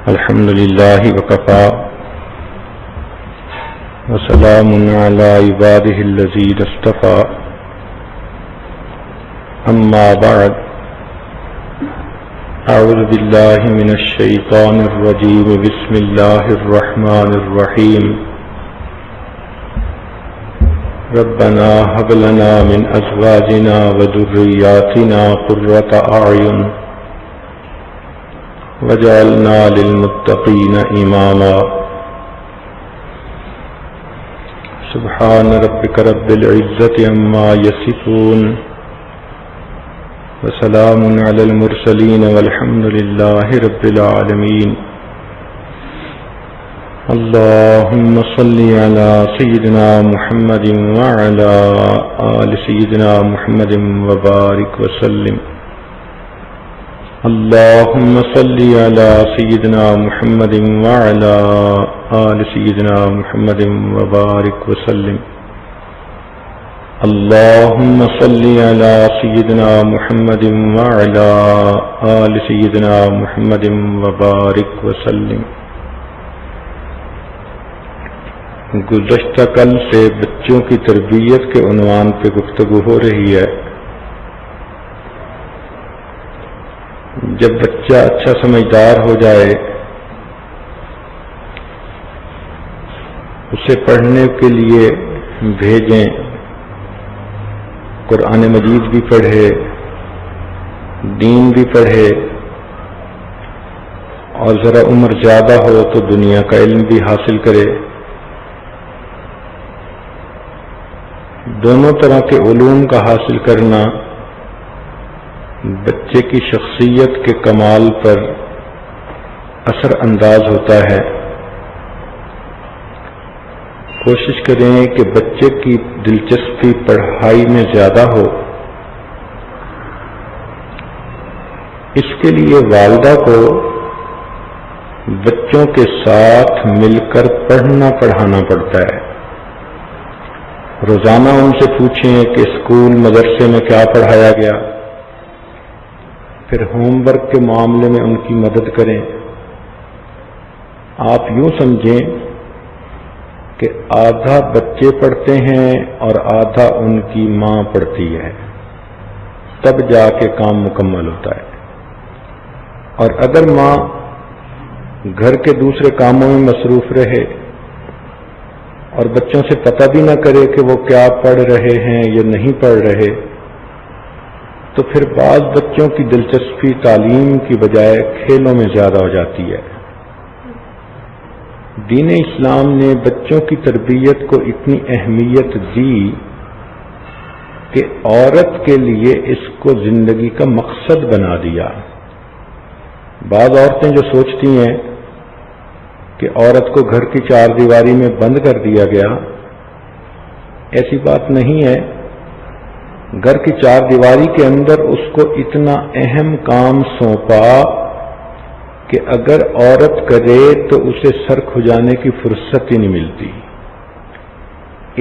الحمد لله وكفى وسلام على عباده الذين اصطفى أما بعد أعوذ بالله من الشيطان الرجيم بسم الله الرحمن الرحيم ربنا هب لنا من أزواجنا وذرياتنا قرة أعين وجعلنا للمتقين إماما سبحان ربك رب العزة عما يصفون وسلام على المرسلين والحمد لله رب العالمين اللهم صل على سيدنا محمد وعلى آل سيدنا محمد وبارك وسلم اللهم صل على سيدنا محمد وعلى آل سيدنا محمد وبارك وسلم اللهم صل على سيدنا محمد وعلى آل سيدنا محمد وبارك وسلم. گزشتہ کل سے بچوں کی تربیت کے عنوان پہ گفتگو ہو رہی ہے. جب بچہ اچھا سمجھدار ہو جائے اسے پڑھنے کے لیے بھیجیں، قرآن مجید بھی پڑھے، دین بھی پڑھے، اور ذرا عمر زیادہ ہو تو دنیا کا علم بھی حاصل کرے. دونوں طرح کے علوم کا حاصل کرنا بچے کی شخصیت کے کمال پر اثر انداز ہوتا ہے. کوشش کریں کہ بچے کی دلچسپی پڑھائی میں زیادہ ہو. اس کے لیے والدہ کو بچوں کے ساتھ مل کر پڑھنا پڑھانا پڑتا ہے. روزانہ ان سے پوچھیں کہ اسکول مدرسے میں کیا پڑھایا گیا، پھر ہوم ورک کے معاملے میں ان کی مدد کریں. آپ یوں سمجھیں کہ آدھا بچے پڑھتے ہیں اور آدھا ان کی ماں پڑھتی ہے، تب جا کے کام مکمل ہوتا ہے. اور اگر ماں گھر کے دوسرے کاموں میں مصروف رہے اور بچوں سے پتہ بھی نہ کرے کہ وہ کیا پڑھ رہے ہیں یا نہیں پڑھ رہے، تو پھر بعض بچوں کی دلچسپی تعلیم کی بجائے کھیلوں میں زیادہ ہو جاتی ہے. دین اسلام نے بچوں کی تربیت کو اتنی اہمیت دی کہ عورت کے لیے اس کو زندگی کا مقصد بنا دیا. بعض عورتیں جو سوچتی ہیں کہ عورت کو گھر کی چار دیواری میں بند کر دیا گیا، ایسی بات نہیں ہے. گھر کی چار دیواری کے اندر اس کو اتنا اہم کام سونپا کہ اگر عورت کرے تو اسے سر کھجانے کی فرصت ہی نہیں ملتی.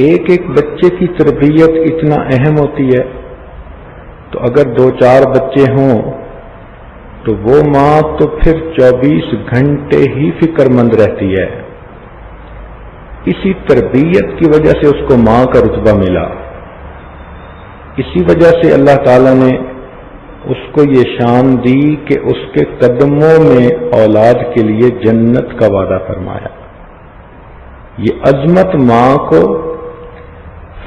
ایک ایک بچے کی تربیت اتنا اہم ہوتی ہے، تو اگر 2-4 بچے ہوں تو وہ ماں تو پھر 24 گھنٹے ہی فکر مند رہتی ہے. اسی تربیت کی وجہ سے اس کو ماں کا رتبہ ملا. اسی وجہ سے اللہ تعالیٰ نے اس کو یہ شان دی کہ اس کے قدموں میں اولاد کے لیے جنت کا وعدہ فرمایا. یہ عظمت ماں کو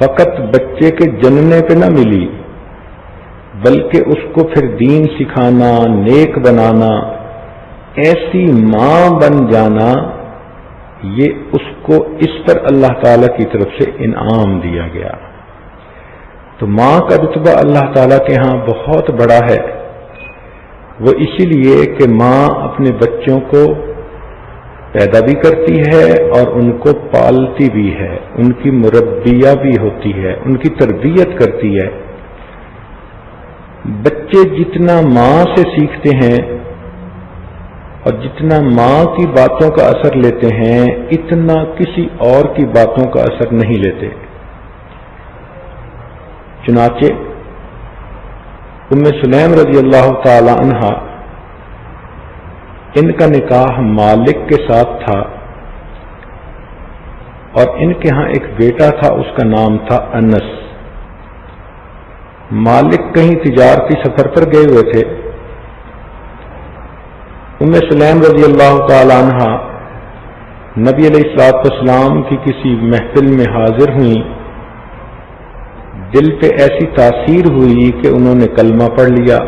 فقط بچے کے جننے پہ نہ ملی، بلکہ اس کو پھر دین سکھانا، نیک بنانا، ایسی ماں بن جانا، یہ اس کو اس پر اللہ تعالیٰ کی طرف سے انعام دیا گیا. تو ماں کا رتبہ اللہ تعالیٰ کے ہاں بہت بڑا ہے. وہ اسی لیے کہ ماں اپنے بچوں کو پیدا بھی کرتی ہے اور ان کو پالتی بھی ہے، ان کی مربیہ بھی ہوتی ہے، ان کی تربیت کرتی ہے. بچے جتنا ماں سے سیکھتے ہیں اور جتنا ماں کی باتوں کا اثر لیتے ہیں، اتنا کسی اور کی باتوں کا اثر نہیں لیتے. چنانچہ ام سلیم رضی اللہ تعالی عنہا ان کا نکاح مالک کے ساتھ تھا اور ان کے ہاں ایک بیٹا تھا، اس کا نام تھا انس۔ مالک کہیں تجارتی سفر پر گئے ہوئے تھے۔ ام سلیم رضی اللہ تعالی عنہ نبی علیہ الصلوۃ والسلام کی کسی محفل میں حاضر ہوئیں، دل پہ ایسی تاثیر ہوئی کہ انہوں نے کلمہ پڑھ لیا۔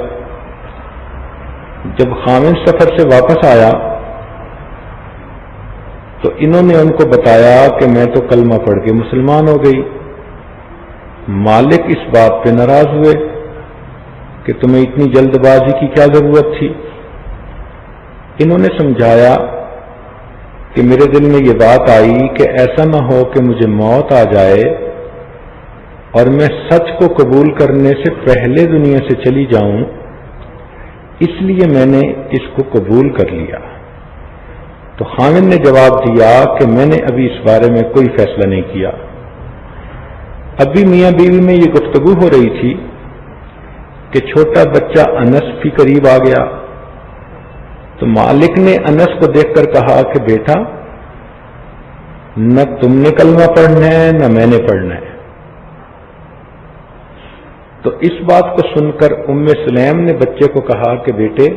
جب خامن سفر سے واپس آیا تو انہوں نے ان کو بتایا کہ میں تو کلمہ پڑھ کے مسلمان ہو گئی۔ مالک اس بات پہ ناراض ہوئے کہ تمہیں اتنی جلد بازی کی کیا ضرورت تھی۔ انہوں نے سمجھایا کہ میرے دل میں یہ بات آئی کہ ایسا نہ ہو کہ مجھے موت آ جائے اور میں سچ کو قبول کرنے سے پہلے دنیا سے چلی جاؤں، اس لیے میں نے اس کو قبول کر لیا۔ تو خامن نے جواب دیا کہ میں نے ابھی اس بارے میں کوئی فیصلہ نہیں کیا۔ ابھی میاں بیوی میں یہ گفتگو ہو رہی تھی کہ چھوٹا بچہ انس بھی قریب آ گیا۔ تو مالک نے انس کو دیکھ کر کہا کہ بیٹا، نہ تم نے کلمہ پڑھنا ہے نہ میں نے پڑھنا ہے۔ تو اس بات کو سن کر ام سلیم نے بچے کو کہا کہ بیٹے،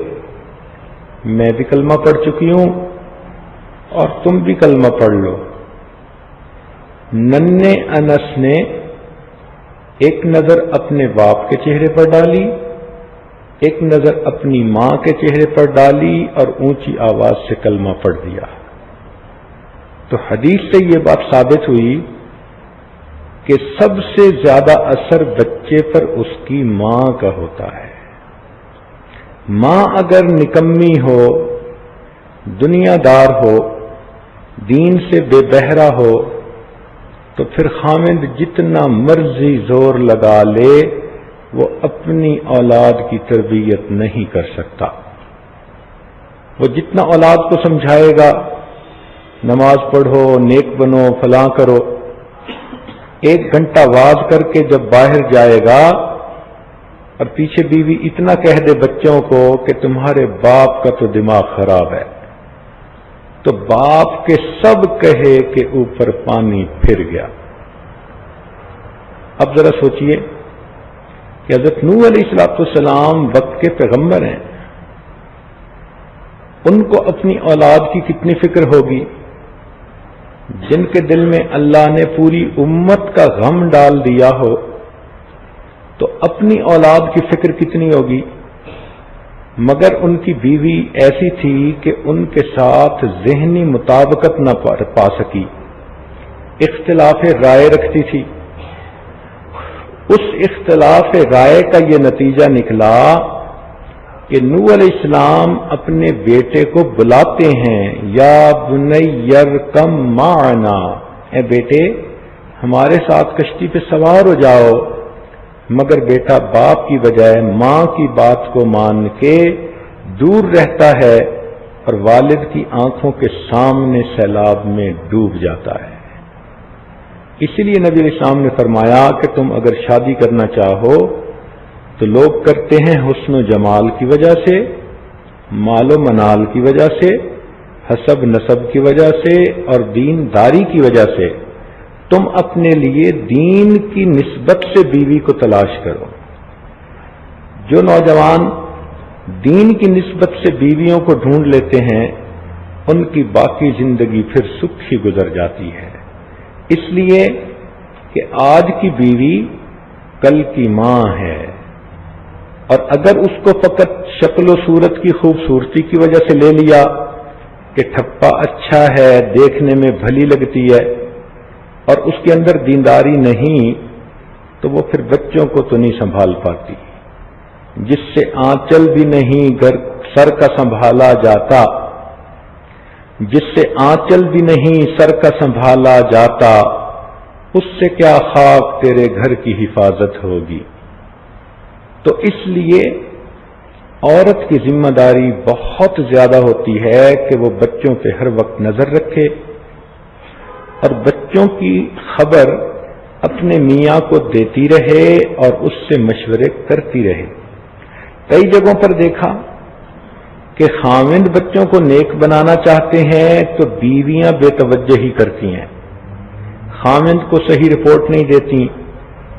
میں بھی کلمہ پڑھ چکی ہوں اور تم بھی کلمہ پڑھ لو۔ ننھے انس نے ایک نظر اپنے باپ کے چہرے پر ڈالی، ایک نظر اپنی ماں کے چہرے پر ڈالی اور اونچی آواز سے کلمہ پڑھ دیا۔ تو حدیث سے یہ بات ثابت ہوئی کہ سب سے زیادہ اثر بچے پر اس کی ماں کا ہوتا ہے۔ ماں اگر نکمی ہو، دنیا دار ہو، دین سے بے بہرا ہو، تو پھر خامند جتنا مرضی زور لگا لے وہ اپنی اولاد کی تربیت نہیں کر سکتا۔ وہ جتنا اولاد کو سمجھائے گا نماز پڑھو، نیک بنو، فلاں کرو، 1 گھنٹہ واز کر کے جب باہر جائے گا اور پیچھے بیوی اتنا کہہ دے بچوں کو کہ تمہارے باپ کا تو دماغ خراب ہے، تو باپ کے سب کہے کہ اوپر پانی پھر گیا۔ اب ذرا سوچئے کہ حضرت نوح علیہ السلام وقت کے پیغمبر ہیں، ان کو اپنی اولاد کی کتنی فکر ہوگی، جن کے دل میں اللہ نے پوری امت کا غم ڈال دیا ہو، تو اپنی اولاد کی فکر کتنی ہوگی۔ مگر ان کی بیوی ایسی تھی کہ ان کے ساتھ ذہنی مطابقت نہ پا سکی، اختلاف رائے رکھتی تھی۔ اس اختلاف رائے کا یہ نتیجہ نکلا کہ نوح علیہ السلام اپنے بیٹے کو بلاتے ہیں، یا بنی ارکم معنا، اے بیٹے ہمارے ساتھ کشتی پہ سوار ہو جاؤ، مگر بیٹا باپ کی بجائے ماں کی بات کو مان کے دور رہتا ہے اور والد کی آنکھوں کے سامنے سیلاب میں ڈوب جاتا ہے۔ اسی لیے نبی علیہ السلام نے فرمایا کہ تم اگر شادی کرنا چاہو تو لوگ کرتے ہیں حسن و جمال کی وجہ سے، مال و منال کی وجہ سے، حسب نسب کی وجہ سے اور دینداری کی وجہ سے۔ تم اپنے لیے دین کی نسبت سے بیوی کو تلاش کرو۔ جو نوجوان دین کی نسبت سے بیویوں کو ڈھونڈ لیتے ہیں ان کی باقی زندگی پھر سکھی گزر جاتی ہے، اس لیے کہ آج کی بیوی کل کی ماں ہے، اور اگر اس کو فقط شکل و صورت کی خوبصورتی کی وجہ سے لے لیا کہ ٹھپا اچھا ہے، دیکھنے میں بھلی لگتی ہے، اور اس کے اندر دینداری نہیں، تو وہ پھر بچوں کو تو نہیں سنبھال پاتی۔ جس سے آنچل بھی نہیں گھر سر کا سنبھالا جاتا، جس سے آنچل بھی نہیں سر کا سنبھالا جاتا، اس سے کیا خاک تیرے گھر کی حفاظت ہوگی۔ تو اس لیے عورت کی ذمہ داری بہت زیادہ ہوتی ہے کہ وہ بچوں پہ ہر وقت نظر رکھے اور بچوں کی خبر اپنے میاں کو دیتی رہے اور اس سے مشورے کرتی رہے۔ کئی جگہوں پر دیکھا کہ خاوند بچوں کو نیک بنانا چاہتے ہیں تو بیویاں بے توجہی کرتی ہیں، خاوند کو صحیح رپورٹ نہیں دیتی،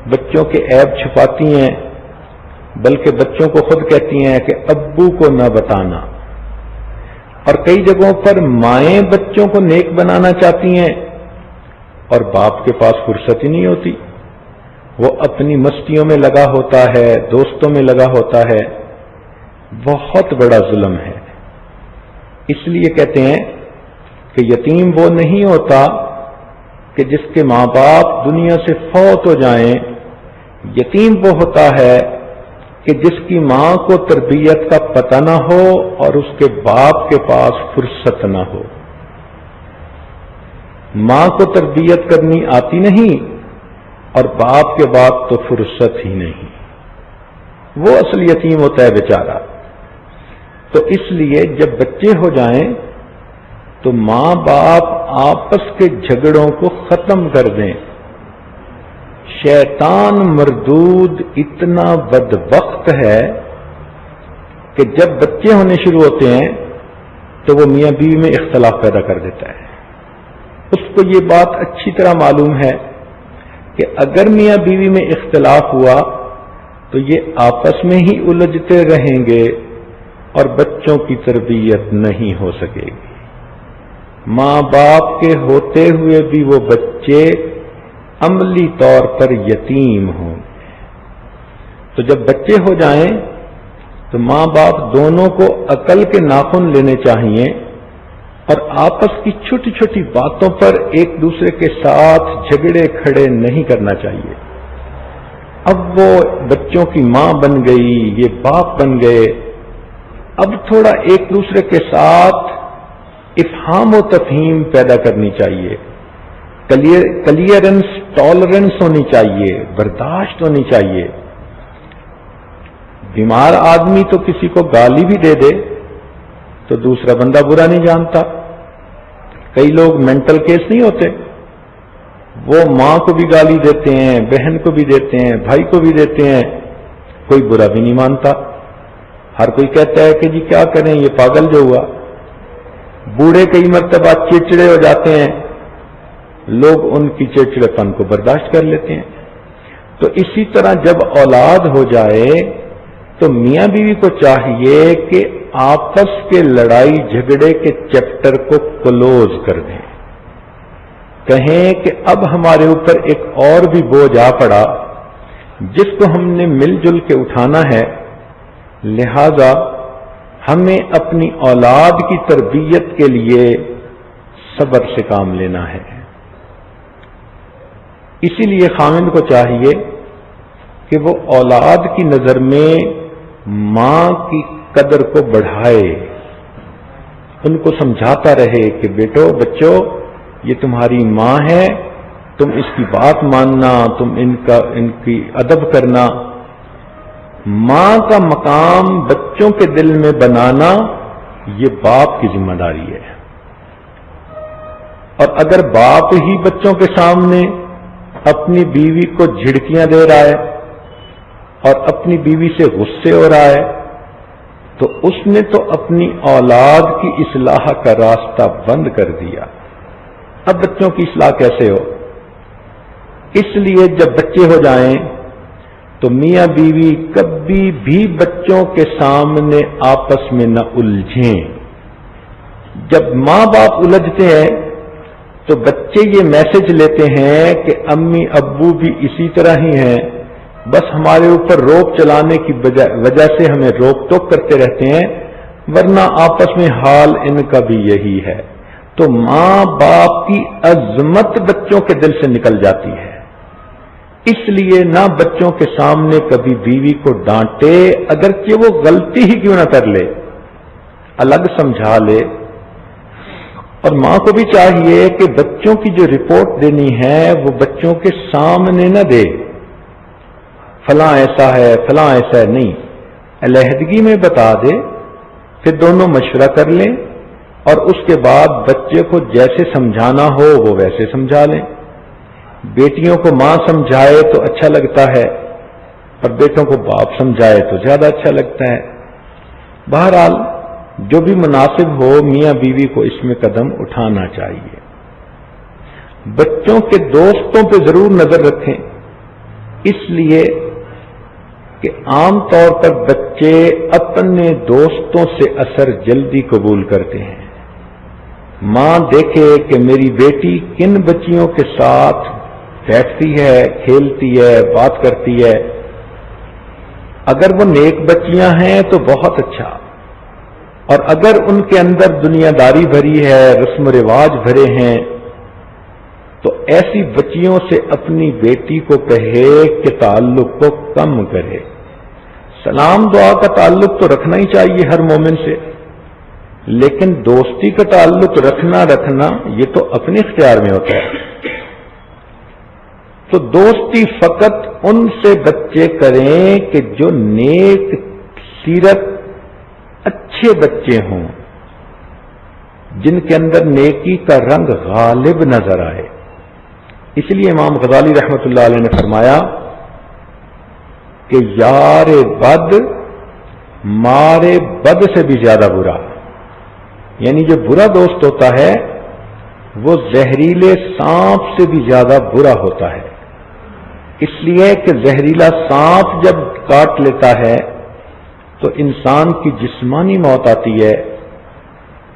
بچوں کے عیب چھپاتی ہیں، بلکہ بچوں کو خود کہتی ہیں کہ ابو کو نہ بتانا۔ اور کئی جگہوں پر مائیں بچوں کو نیک بنانا چاہتی ہیں اور باپ کے پاس فرصت ہی نہیں ہوتی، وہ اپنی مستیوں میں لگا ہوتا ہے، دوستوں میں لگا ہوتا ہے۔ بہت بڑا ظلم ہے۔ اس لیے کہتے ہیں کہ یتیم وہ نہیں ہوتا کہ جس کے ماں باپ دنیا سے فوت ہو جائیں، یتیم وہ ہوتا ہے کہ جس کی ماں کو تربیت کا پتہ نہ ہو اور اس کے باپ کے پاس فرصت نہ ہو۔ ماں کو تربیت کرنی آتی نہیں اور باپ کے بعد تو فرصت ہی نہیں، وہ اصل یتیم ہوتا ہے بیچارہ۔ تو اس لیے جب بچے ہو جائیں تو ماں باپ آپس کے جھگڑوں کو ختم کر دیں۔ شیطان مردود اتنا بدبخت ہے کہ جب بچے ہونے شروع ہوتے ہیں تو وہ میاں بیوی میں اختلاف پیدا کر دیتا ہے۔ اس کو یہ بات اچھی طرح معلوم ہے کہ اگر میاں بیوی میں اختلاف ہوا تو یہ آپس میں ہی الجھتے رہیں گے اور بچوں کی تربیت نہیں ہو سکے گی۔ ماں باپ کے ہوتے ہوئے بھی وہ بچے عملی طور پر یتیم ہوں۔ تو جب بچے ہو جائیں تو ماں باپ دونوں کو عقل کے ناخن لینے چاہیے اور آپس کی چھوٹی چھوٹی باتوں پر ایک دوسرے کے ساتھ جھگڑے کھڑے نہیں کرنا چاہیے۔ اب وہ بچوں کی ماں بن گئی، یہ باپ بن گئے، اب تھوڑا ایک دوسرے کے ساتھ افہام و تفہیم پیدا کرنی چاہیے، کلیئرنس، ٹالرنس ہونی چاہیے، برداشت ہونی چاہیے۔ بیمار آدمی تو کسی کو گالی بھی دے دے تو دوسرا بندہ برا نہیں جانتا۔ کئی لوگ مینٹل کیس نہیں ہوتے، وہ ماں کو بھی گالی دیتے ہیں، بہن کو بھی دیتے ہیں، بھائی کو بھی دیتے ہیں، کوئی برا بھی نہیں مانتا۔ ہر کوئی کہتا ہے کہ جی کیا کریں، یہ پاگل جو ہوا۔ بوڑھے کئی مرتبہ چڑچڑے ہو جاتے ہیں، لوگ ان کی چڑچڑے پن کو برداشت کر لیتے ہیں۔ تو اسی طرح جب اولاد ہو جائے تو میاں بیوی کو چاہیے کہ آپس کے لڑائی جھگڑے کے چیپٹر کو کلوز کر دیں، کہیں کہ اب ہمارے اوپر ایک اور بھی بوجھ آ پڑا جس کو ہم نے مل جل کے اٹھانا ہے، لہذا ہمیں اپنی اولاد کی تربیت کے لیے صبر سے کام لینا ہے۔ اسی لیے خاوند کو چاہیے کہ وہ اولاد کی نظر میں ماں کی قدر کو بڑھائے، ان کو سمجھاتا رہے کہ بیٹو، بچوں، یہ تمہاری ماں ہے، تم اس کی بات ماننا، تم ان کی ادب کرنا۔ ماں کا مقام بچوں کے دل میں بنانا یہ باپ کی ذمہ داری ہے۔ اور اگر باپ ہی بچوں کے سامنے اپنی بیوی کو جھڑکیاں دے رہا ہے اور اپنی بیوی سے غصے ہو رہا ہے تو اس نے تو اپنی اولاد کی اصلاح کا راستہ بند کر دیا۔ اب بچوں کی اصلاح کیسے ہو؟ اس لیے جب بچے ہو جائیں تو میاں بیوی کبھی بھی بچوں کے سامنے آپس میں نہ الجھیں۔ جب ماں باپ الجھتے ہیں تو بچے یہ میسج لیتے ہیں کہ امی ابو بھی اسی طرح ہی ہیں، بس ہمارے اوپر روک چلانے کی وجہ سے ہمیں روک ٹوک کرتے رہتے ہیں، ورنہ آپس میں حال ان کا بھی یہی ہے۔ تو ماں باپ کی عظمت بچوں کے دل سے نکل جاتی ہے۔ اس لیے نہ بچوں کے سامنے کبھی بیوی کو ڈانٹے، اگرچہ وہ غلطی ہی کیوں نہ کر لے، الگ سمجھا لے۔ اور ماں کو بھی چاہیے کہ بچوں کی جو رپورٹ دینی ہے وہ بچوں کے سامنے نہ دے، فلاں ایسا ہے فلاں ایسا ہے، نہیں، علیحدگی میں بتا دے، پھر دونوں مشورہ کر لیں اور اس کے بعد بچے کو جیسے سمجھانا ہو وہ ویسے سمجھا لیں۔ بیٹیوں کو ماں سمجھائے تو اچھا لگتا ہے اور بیٹوں کو باپ سمجھائے تو زیادہ اچھا لگتا ہے۔ بہرحال جو بھی مناسب ہو میاں بیوی کو اس میں قدم اٹھانا چاہیے۔ بچوں کے دوستوں پہ ضرور نظر رکھیں، اس لیے کہ عام طور پر بچے اپنے دوستوں سے اثر جلدی قبول کرتے ہیں۔ ماں دیکھے کہ میری بیٹی کن بچیوں کے ساتھ بیٹھتی ہے، کھیلتی ہے، بات کرتی ہے، اگر وہ نیک بچیاں ہیں تو بہت اچھا، اور اگر ان کے اندر دنیا داری بھری ہے، رسم و رواج بھرے ہیں، تو ایسی بچیوں سے اپنی بیٹی کو کہے کہ تعلق کو کم کرے۔ سلام دعا کا تعلق تو رکھنا ہی چاہیے ہر مومن سے، لیکن دوستی کا تعلق رکھنا یہ تو اپنے اختیار میں ہوتا ہے۔ تو دوستی فقط ان سے بچے کریں کہ جو نیک سیرت اچھے بچے ہوں، جن کے اندر نیکی کا رنگ غالب نظر آئے۔ اس لیے امام غزالی رحمۃ اللہ علیہ نے فرمایا کہ یار بد مارے بد سے بھی زیادہ برا، یعنی جو برا دوست ہوتا ہے وہ زہریلے سانپ سے بھی زیادہ برا ہوتا ہے، اس لیے کہ زہریلا سانپ جب کاٹ لیتا ہے تو انسان کی جسمانی موت آتی ہے،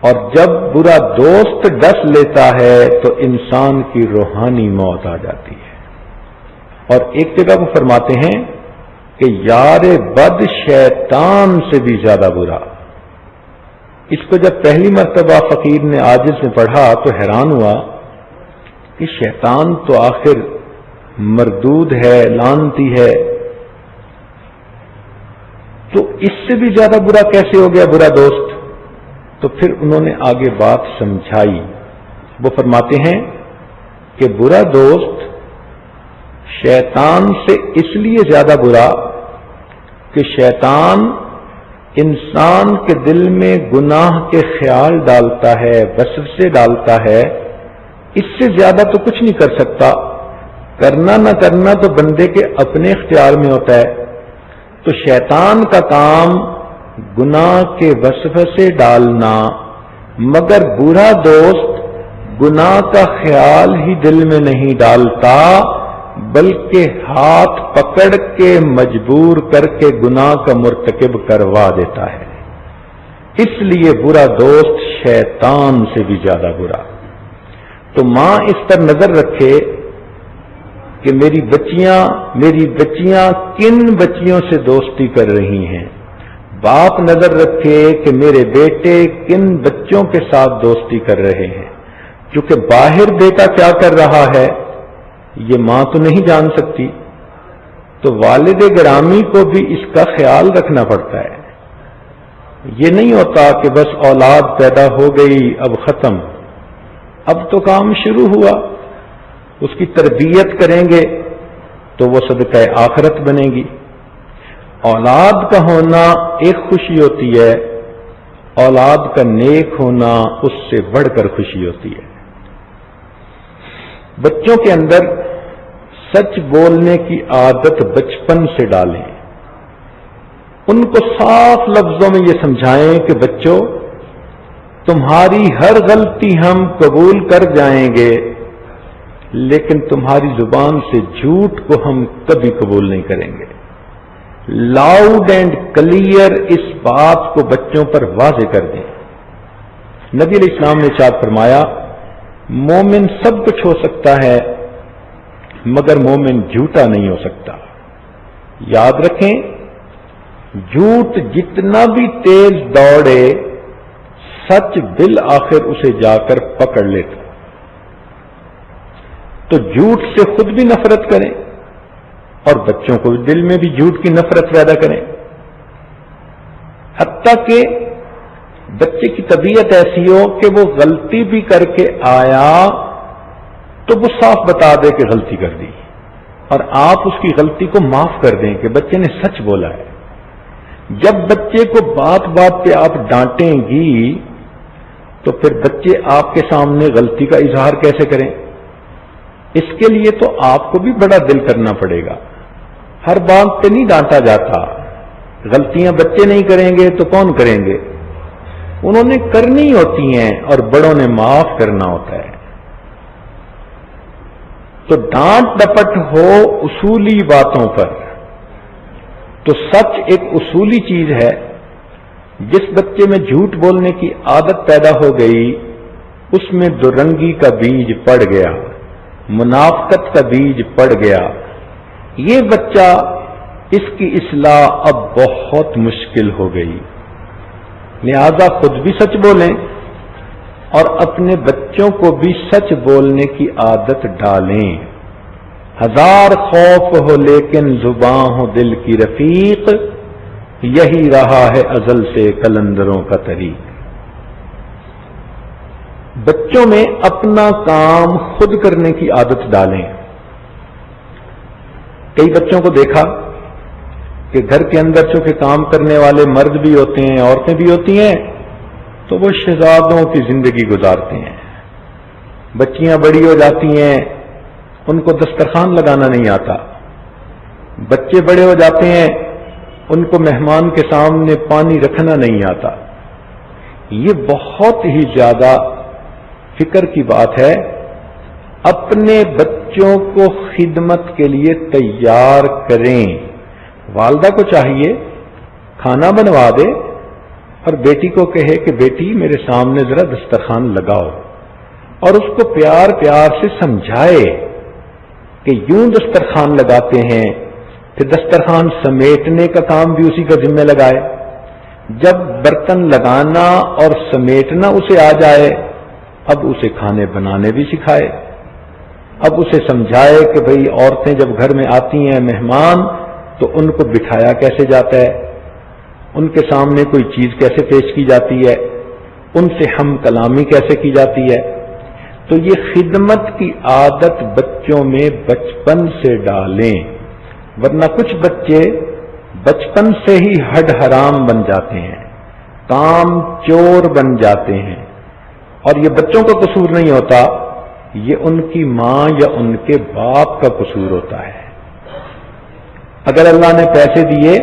اور جب برا دوست ڈس لیتا ہے تو انسان کی روحانی موت آ جاتی ہے۔ اور ایک جگہ وہ فرماتے ہیں کہ یار بد شیطان سے بھی زیادہ برا۔ اس کو جب پہلی مرتبہ فقیر نے عاجز میں پڑھا تو حیران ہوا کہ شیطان تو آخر مردود ہے، لعنتی ہے، تو اس سے بھی زیادہ برا کیسے ہو گیا برا دوست؟ تو پھر انہوں نے آگے بات سمجھائی۔ وہ فرماتے ہیں کہ برا دوست شیطان سے اس لیے زیادہ برا کہ شیطان انسان کے دل میں گناہ کے خیال ڈالتا ہے، وسوسے ڈالتا ہے، اس سے زیادہ تو کچھ نہیں کر سکتا، کرنا نہ کرنا تو بندے کے اپنے اختیار میں ہوتا ہے۔ تو شیطان کا کام گناہ کے وسوسے ڈالنا، مگر برا دوست گناہ کا خیال ہی دل میں نہیں ڈالتا، بلکہ ہاتھ پکڑ کے مجبور کر کے گناہ کا مرتکب کروا دیتا ہے۔ اس لیے برا دوست شیطان سے بھی زیادہ برا۔ تو ماں اس پر نظر رکھے کہ میری بچیاں کن بچیوں سے دوستی کر رہی ہیں، باپ نظر رکھے کہ میرے بیٹے کن بچوں کے ساتھ دوستی کر رہے ہیں، کیونکہ باہر بیٹا کیا کر رہا ہے یہ ماں تو نہیں جان سکتی، تو والد گرامی کو بھی اس کا خیال رکھنا پڑتا ہے۔ یہ نہیں ہوتا کہ بس اولاد پیدا ہو گئی اب ختم، اب تو کام شروع ہوا، اس کی تربیت کریں گے تو وہ صدقہ آخرت بنے گی۔ اولاد کا ہونا ایک خوشی ہوتی ہے، اولاد کا نیک ہونا اس سے بڑھ کر خوشی ہوتی ہے۔ بچوں کے اندر سچ بولنے کی عادت بچپن سے ڈالیں، ان کو صاف لفظوں میں یہ سمجھائیں کہ بچوں تمہاری ہر غلطی ہم قبول کر جائیں گے، لیکن تمہاری زبان سے جھوٹ کو ہم کبھی قبول نہیں کریں گے۔ لاؤڈ اینڈ کلیئر اس بات کو بچوں پر واضح کر دیں۔ نبی علیہ السلام نے ارشاد فرمایا مومن سب کچھ ہو سکتا ہے مگر مومن جھوٹا نہیں ہو سکتا۔ یاد رکھیں جھوٹ جتنا بھی تیز دوڑے سچ بالآخر اسے جا کر پکڑ لیتا۔ تو جھوٹ سے خود بھی نفرت کریں اور بچوں کو دل میں بھی جھوٹ کی نفرت پیدا کریں، حتیٰ کہ بچے کی طبیعت ایسی ہو کہ وہ غلطی بھی کر کے آیا تو وہ صاف بتا دے کہ غلطی کر دی، اور آپ اس کی غلطی کو معاف کر دیں کہ بچے نے سچ بولا ہے۔ جب بچے کو بات بات پہ آپ ڈانٹیں گی تو پھر بچے آپ کے سامنے غلطی کا اظہار کیسے کریں؟ اس کے لیے تو آپ کو بھی بڑا دل کرنا پڑے گا۔ ہر بات پہ نہیں ڈانٹا جاتا، غلطیاں بچے نہیں کریں گے تو کون کریں گے؟ انہوں نے کرنی ہوتی ہیں اور بڑوں نے معاف کرنا ہوتا ہے. تو ڈانٹ ڈپٹ ہو اصولی باتوں پر، تو سچ ایک اصولی چیز ہے. جس بچے میں جھوٹ بولنے کی عادت پیدا ہو گئی اس میں دورنگی کا بیج پڑ گیا، منافقت کا بیج پڑ گیا. یہ بچہ، اس کی اصلاح اب بہت مشکل ہو گئی. لہذا خود بھی سچ بولیں اور اپنے بچوں کو بھی سچ بولنے کی عادت ڈالیں. ہزار خوف ہو لیکن زباں ہو دل کی رفیق، یہی رہا ہے ازل سے قلندروں کا طریق. بچوں میں اپنا کام خود کرنے کی عادت ڈالیں. کئی بچوں کو دیکھا کہ گھر کے اندر چونکہ کام کرنے والے مرد بھی ہوتے ہیں، عورتیں بھی ہوتی ہیں، تو وہ شہزادوں کی زندگی گزارتے ہیں. بچیاں بڑی ہو جاتی ہیں، ان کو دسترخوان لگانا نہیں آتا. بچے بڑے ہو جاتے ہیں، ان کو مہمان کے سامنے پانی رکھنا نہیں آتا. یہ بہت ہی زیادہ فکر کی بات ہے. اپنے بچوں کو خدمت کے لیے تیار کریں. والدہ کو چاہیے کھانا بنوا دے اور بیٹی کو کہے کہ بیٹی میرے سامنے ذرا دسترخوان لگاؤ، اور اس کو پیار پیار سے سمجھائے کہ یوں دسترخوان لگاتے ہیں. پھر دسترخوان سمیٹنے کا کام بھی اسی کا ذمہ لگائے. جب برتن لگانا اور سمیٹنا اسے آ جائے، اب اسے کھانے بنانے بھی سکھائے. اب اسے سمجھائے کہ بھئی عورتیں جب گھر میں آتی ہیں مہمان تو ان کو بٹھایا کیسے جاتا ہے، ان کے سامنے کوئی چیز کیسے پیش کی جاتی ہے، ان سے ہم کلامی کیسے کی جاتی ہے. تو یہ خدمت کی عادت بچوں میں بچپن سے ڈالیں، ورنہ کچھ بچے بچپن سے ہی ہڈ حرام بن جاتے ہیں، کام چور بن جاتے ہیں. اور یہ بچوں کا قصور نہیں ہوتا، یہ ان کی ماں یا ان کے باپ کا قصور ہوتا ہے. اگر اللہ نے پیسے دیے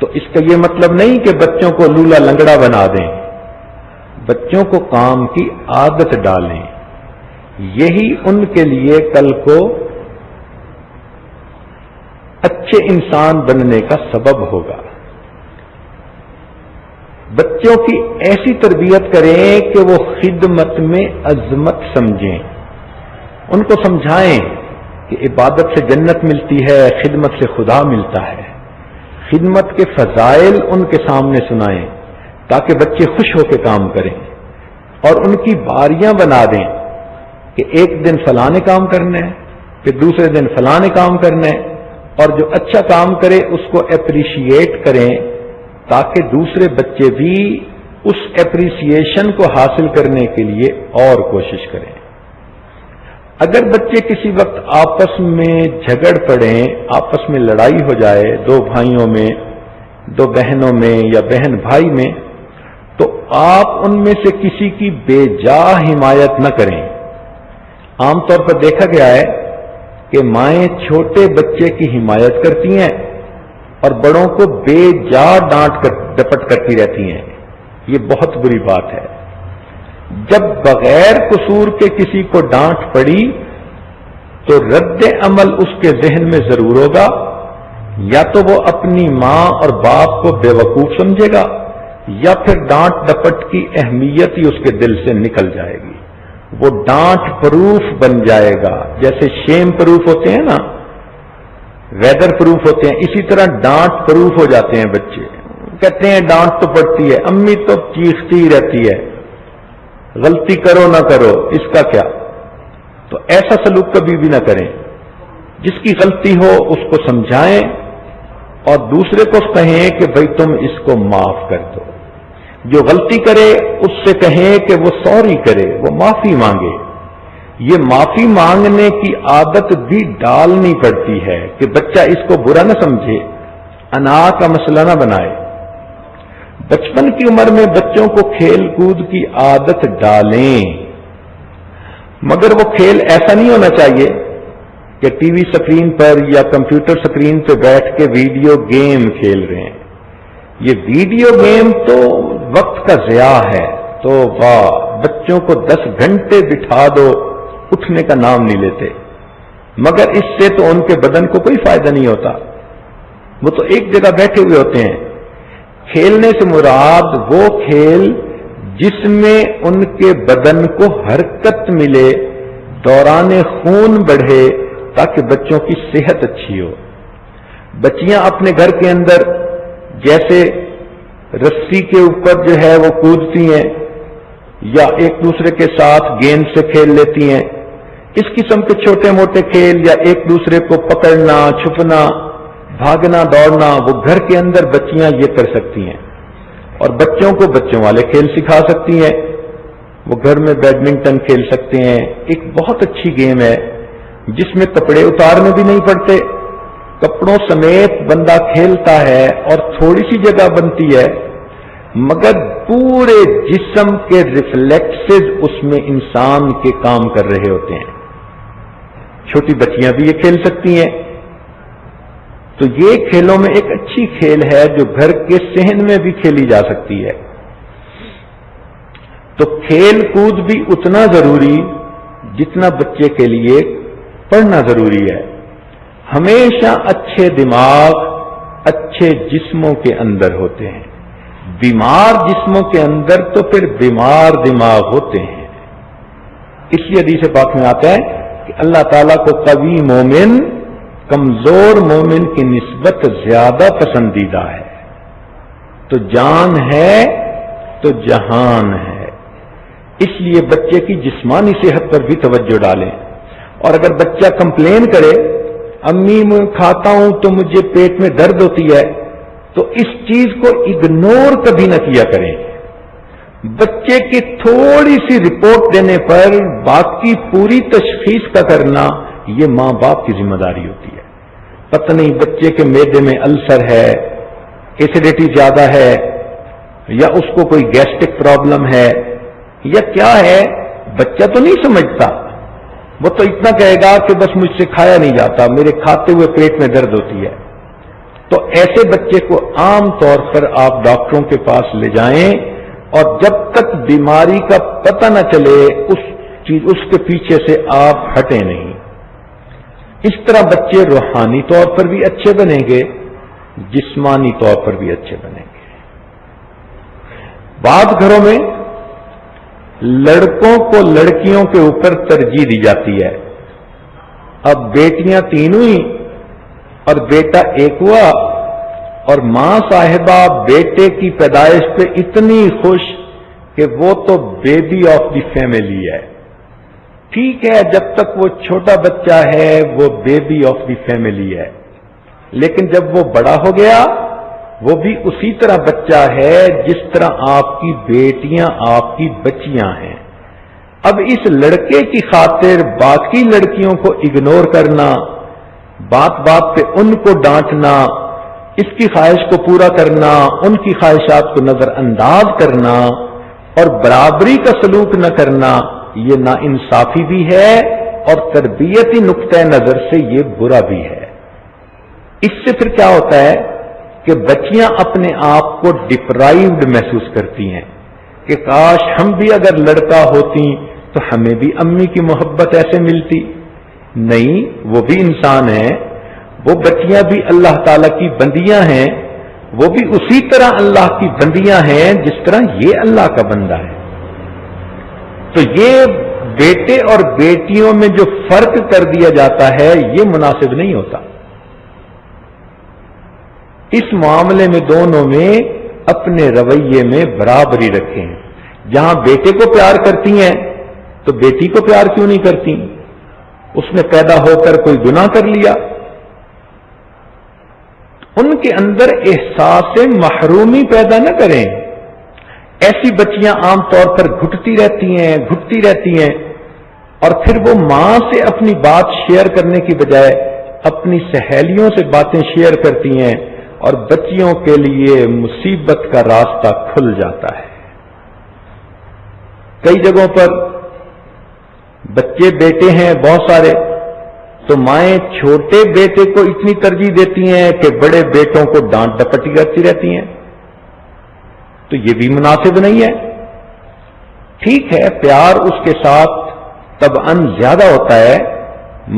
تو اس کا یہ مطلب نہیں کہ بچوں کو لولا لنگڑا بنا دیں. بچوں کو کام کی عادت ڈالیں. یہی ان کے لیے کل کو اچھے انسان بننے کا سبب ہوگا. بچوں کی ایسی تربیت کریں کہ وہ خدمت میں عظمت سمجھیں. ان کو سمجھائیں کہ عبادت سے جنت ملتی ہے، خدمت سے خدا ملتا ہے. خدمت کے فضائل ان کے سامنے سنائیں تاکہ بچے خوش ہو کے کام کریں، اور ان کی باریاں بنا دیں کہ ایک دن فلانے کام کرنا ہے، پھر دوسرے دن فلانے کام کرنا ہے، اور جو اچھا کام کرے اس کو اپریشیٹ کریں تاکہ دوسرے بچے بھی اس اپریسیشن کو حاصل کرنے کے لیے اور کوشش کریں. اگر بچے کسی وقت آپس میں جھگڑ پڑیں، آپس میں لڑائی ہو جائے، دو بھائیوں میں، دو بہنوں میں یا بہن بھائی میں، تو آپ ان میں سے کسی کی بے جا حمایت نہ کریں. عام طور پر دیکھا گیا ہے کہ مائیں چھوٹے بچے کی حمایت کرتی ہیں اور بڑوں کو بے جا ڈانٹ ڈپٹ کرتی رہتی ہیں. یہ بہت بری بات ہے. جب بغیر قصور کے کسی کو ڈانٹ پڑی تو رد عمل اس کے ذہن میں ضرور ہوگا، یا تو وہ اپنی ماں اور باپ کو بے وقوف سمجھے گا، یا پھر ڈانٹ ڈپٹ کی اہمیت ہی اس کے دل سے نکل جائے گی. وہ ڈانٹ پروف بن جائے گا. جیسے شیم پروف ہوتے ہیں نا، ویدر پروف ہوتے ہیں، اسی طرح ڈانٹ پروف ہو جاتے ہیں بچے. کہتے ہیں ڈانٹ تو پڑتی ہے، امی تو چیختی ہی رہتی ہے، غلطی کرو نہ کرو اس کا کیا. تو ایسا سلوک کبھی بھی نہ کریں. جس کی غلطی ہو اس کو سمجھائیں اور دوسرے کو کہیں کہ بھئی تم اس کو معاف کر دو. جو غلطی کرے اس سے کہیں کہ وہ سوری کرے، وہ معافی مانگے. یہ معافی مانگنے کی عادت بھی ڈالنی پڑتی ہے کہ بچہ اس کو برا نہ سمجھے، انا کا مسئلہ نہ بنائے. بچپن کی عمر میں بچوں کو کھیل کود کی عادت ڈالیں، مگر وہ کھیل ایسا نہیں ہونا چاہیے کہ ٹی وی سکرین پر یا کمپیوٹر سکرین پہ بیٹھ کے ویڈیو گیم کھیل رہے ہیں. یہ ویڈیو گیم تو وقت کا ضیاع ہے تو واہ، بچوں کو 10 گھنٹے بٹھا دو اٹھنے کا نام نہیں لیتے، مگر اس سے تو ان کے بدن کو کوئی فائدہ نہیں ہوتا، وہ تو ایک جگہ بیٹھے ہوئے ہوتے ہیں۔ کھیلنے سے مراد وہ کھیل جس میں ان کے بدن کو حرکت ملے، دوران خون بڑھے، تاکہ بچوں کی صحت اچھی ہو۔ بچیاں اپنے گھر کے اندر جیسے رسی کے اوپر جو ہے وہ کودتی ہیں یا ایک دوسرے کے ساتھ گیند سے کھیل لیتی ہیں، اس قسم کے چھوٹے موٹے کھیل یا ایک دوسرے کو پکڑنا، چھپنا، بھاگنا، دوڑنا، وہ گھر کے اندر بچیاں یہ کر سکتی ہیں، اور بچوں کو بچوں والے کھیل سکھا سکتی ہیں۔ وہ گھر میں بیڈمنٹن کھیل سکتے ہیں، ایک بہت اچھی گیم ہے جس میں کپڑے اتارنے بھی نہیں پڑتے، کپڑوں سمیت بندہ کھیلتا ہے اور تھوڑی سی جگہ بنتی ہے، مگر پورے جسم کے ریفلیکسز اس میں انسان کے کام کر رہے ہوتے ہیں۔ چھوٹی بچیاں بھی یہ کھیل سکتی ہیں۔ تو یہ کھیلوں میں ایک اچھی کھیل ہے جو گھر کے صحن میں بھی کھیلی جا سکتی ہے۔ تو کھیل کود بھی اتنا ضروری جتنا بچے کے لیے پڑھنا ضروری ہے۔ ہمیشہ اچھے دماغ اچھے جسموں کے اندر ہوتے ہیں، بیمار جسموں کے اندر تو پھر بیمار دماغ ہوتے ہیں۔ اس لیے حدیث پاک میں آتا ہے کہ اللہ تعالیٰ کو قوی مومن کمزور مومن کی نسبت زیادہ پسندیدہ ہے۔ تو جان ہے تو جہان ہے، اس لیے بچے کی جسمانی صحت پر بھی توجہ ڈالیں۔ اور اگر بچہ کمپلین کرے، امی میں کھاتا ہوں تو مجھے پیٹ میں درد ہوتی ہے، تو اس چیز کو اگنور کبھی نہ کیا کریں۔ بچے کی تھوڑی سی رپورٹ دینے پر باقی پوری تشخیص کا کرنا یہ ماں باپ کی ذمہ داری ہوتی ہے۔ پتہ نہیں بچے کے معدے میں السر ہے، ایسیڈیٹی زیادہ ہے، یا اس کو کوئی گیسٹرک پرابلم ہے، یا کیا ہے، بچہ تو نہیں سمجھتا، وہ تو اتنا کہے گا کہ بس مجھ سے کھایا نہیں جاتا، میرے کھاتے ہوئے پیٹ میں درد ہوتی ہے۔ تو ایسے بچے کو عام طور پر آپ ڈاکٹروں کے پاس لے جائیں، اور جب تک بیماری کا پتہ نہ چلے اس کے پیچھے سے آپ ہٹیں نہیں۔ اس طرح بچے روحانی طور پر بھی اچھے بنیں گے، جسمانی طور پر بھی اچھے بنیں گے۔ بعض گھروں میں لڑکوں کو لڑکیوں کے اوپر ترجیح دی جاتی ہے۔ اب بیٹیاں 3 ہوئی اور بیٹا 1 ہوا، اور ماں صاحبہ بیٹے کی پیدائش پہ اتنی خوش کہ وہ تو بیبی آف دی فیملی ہے۔ ٹھیک ہے، جب تک وہ چھوٹا بچہ ہے وہ بیبی آف دی فیملی ہے، لیکن جب وہ بڑا ہو گیا وہ بھی اسی طرح بچہ ہے جس طرح آپ کی بیٹیاں آپ کی بچیاں ہیں۔ اب اس لڑکے کی خاطر باقی لڑکیوں کو اگنور کرنا، بات بات پہ ان کو ڈانٹنا، اس کی خواہش کو پورا کرنا، ان کی خواہشات کو نظر انداز کرنا اور برابری کا سلوک نہ کرنا، یہ ناانصافی بھی ہے اور تربیتی نقطہ نظر سے یہ برا بھی ہے۔ اس سے پھر کیا ہوتا ہے کہ بچیاں اپنے آپ کو ڈپرائیوڈ محسوس کرتی ہیں کہ کاش ہم بھی اگر لڑکا ہوتی تو ہمیں بھی امی کی محبت ایسے ملتی۔ نہیں، وہ بھی انسان ہیں، وہ بچیاں بھی اللہ تعالیٰ کی بندیاں ہیں، وہ بھی اسی طرح اللہ کی بندیاں ہیں جس طرح یہ اللہ کا بندہ ہے۔ تو یہ بیٹے اور بیٹیوں میں جو فرق کر دیا جاتا ہے یہ مناسب نہیں ہوتا۔ اس معاملے میں دونوں میں اپنے رویے میں برابری رکھیں۔ جہاں بیٹے کو پیار کرتی ہیں تو بیٹی کو پیار کیوں نہیں کرتی؟ اس نے پیدا ہو کر کوئی گناہ کر لیا؟ ان کے اندر احساس محرومی پیدا نہ کریں۔ ایسی بچیاں عام طور پر گھٹتی رہتی ہیں اور پھر وہ ماں سے اپنی بات شیئر کرنے کی بجائے اپنی سہیلیوں سے باتیں شیئر کرتی ہیں، اور بچیوں کے لیے مصیبت کا راستہ کھل جاتا ہے۔ کئی جگہوں پر بچے بیٹے ہیں بہت سارے، تو مائیں چھوٹے بیٹے کو اتنی ترجیح دیتی ہیں کہ بڑے بیٹوں کو ڈانٹ ڈپٹی کرتی رہتی ہیں۔ تو یہ بھی مناسب نہیں ہے. ٹھیک ہے پیار اس کے ساتھ طبعاً زیادہ ہوتا ہے،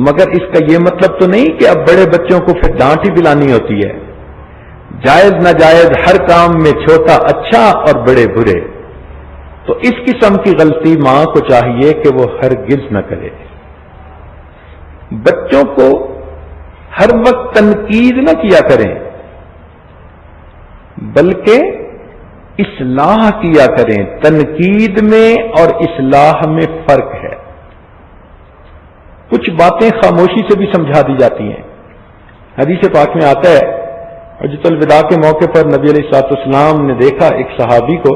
مگر اس کا یہ مطلب تو نہیں کہ اب بڑے بچوں کو پھر ڈانٹ ہی پلانی ہوتی ہے. جائز ناجائز ہر کام میں چھوٹا اچھا اور بڑے برے. تو اس قسم کی غلطی ماں کو چاہیے کہ وہ ہرگز نہ کرے. بچوں کو ہر وقت تنقید نہ کیا کریں، بلکہ اصلاح کیا کریں. تنقید میں اور اصلاح میں فرق ہے. کچھ باتیں خاموشی سے بھی سمجھا دی جاتی ہیں. حدیث پاک میں آتا ہے حجۃ الوداع کے موقع پر نبی علیہ الصلوۃ والسلام نے دیکھا ایک صحابی کو،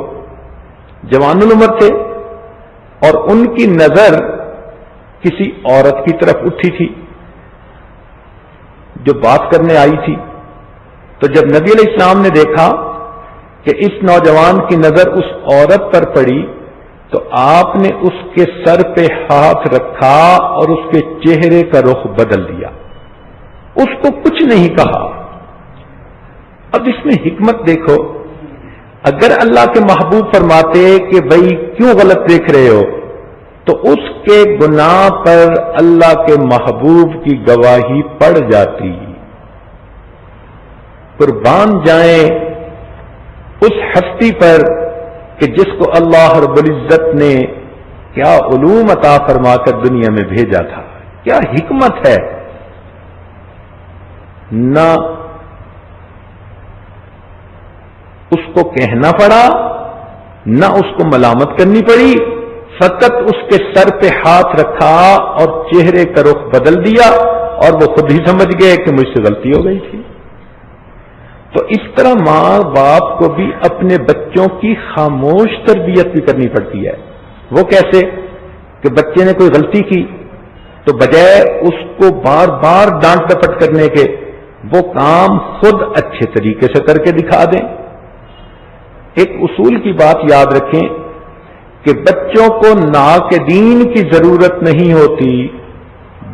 جوان العمر تھے، اور ان کی نظر کسی عورت کی طرف اٹھی تھی جو بات کرنے آئی تھی. تو جب نبی علیہ السلام نے دیکھا کہ اس نوجوان کی نظر اس عورت پر پڑی تو آپ نے اس کے سر پہ ہاتھ رکھا اور اس کے چہرے کا رخ بدل دیا. اس کو کچھ نہیں کہا. اب اس میں حکمت دیکھو، اگر اللہ کے محبوب فرماتے کہ بھائی کیوں غلط دیکھ رہے ہو، تو اس کے گناہ پر اللہ کے محبوب کی گواہی پڑ جاتی. قربان جائیں اس ہستی پر کہ جس کو اللہ رب العزت نے کیا علوم عطا فرما کر دنیا میں بھیجا تھا. کیا حکمت ہے. نہ اس کو کہنا پڑا، نہ اس کو ملامت کرنی پڑی، فقط اس کے سر پہ ہاتھ رکھا اور چہرے کا رخ بدل دیا، اور وہ خود ہی سمجھ گئے کہ مجھ سے غلطی ہو گئی تھی. تو اس طرح ماں باپ کو بھی اپنے بچوں کی خاموش تربیت بھی کرنی پڑتی ہے. وہ کیسے کہ بچے نے کوئی غلطی کی تو بجائے اس کو بار بار ڈانٹ ڈپٹ کرنے کے، وہ کام خود اچھے طریقے سے کر کے دکھا دیں. ایک اصول کی بات یاد رکھیں کہ بچوں کو ناقدین کی ضرورت نہیں ہوتی،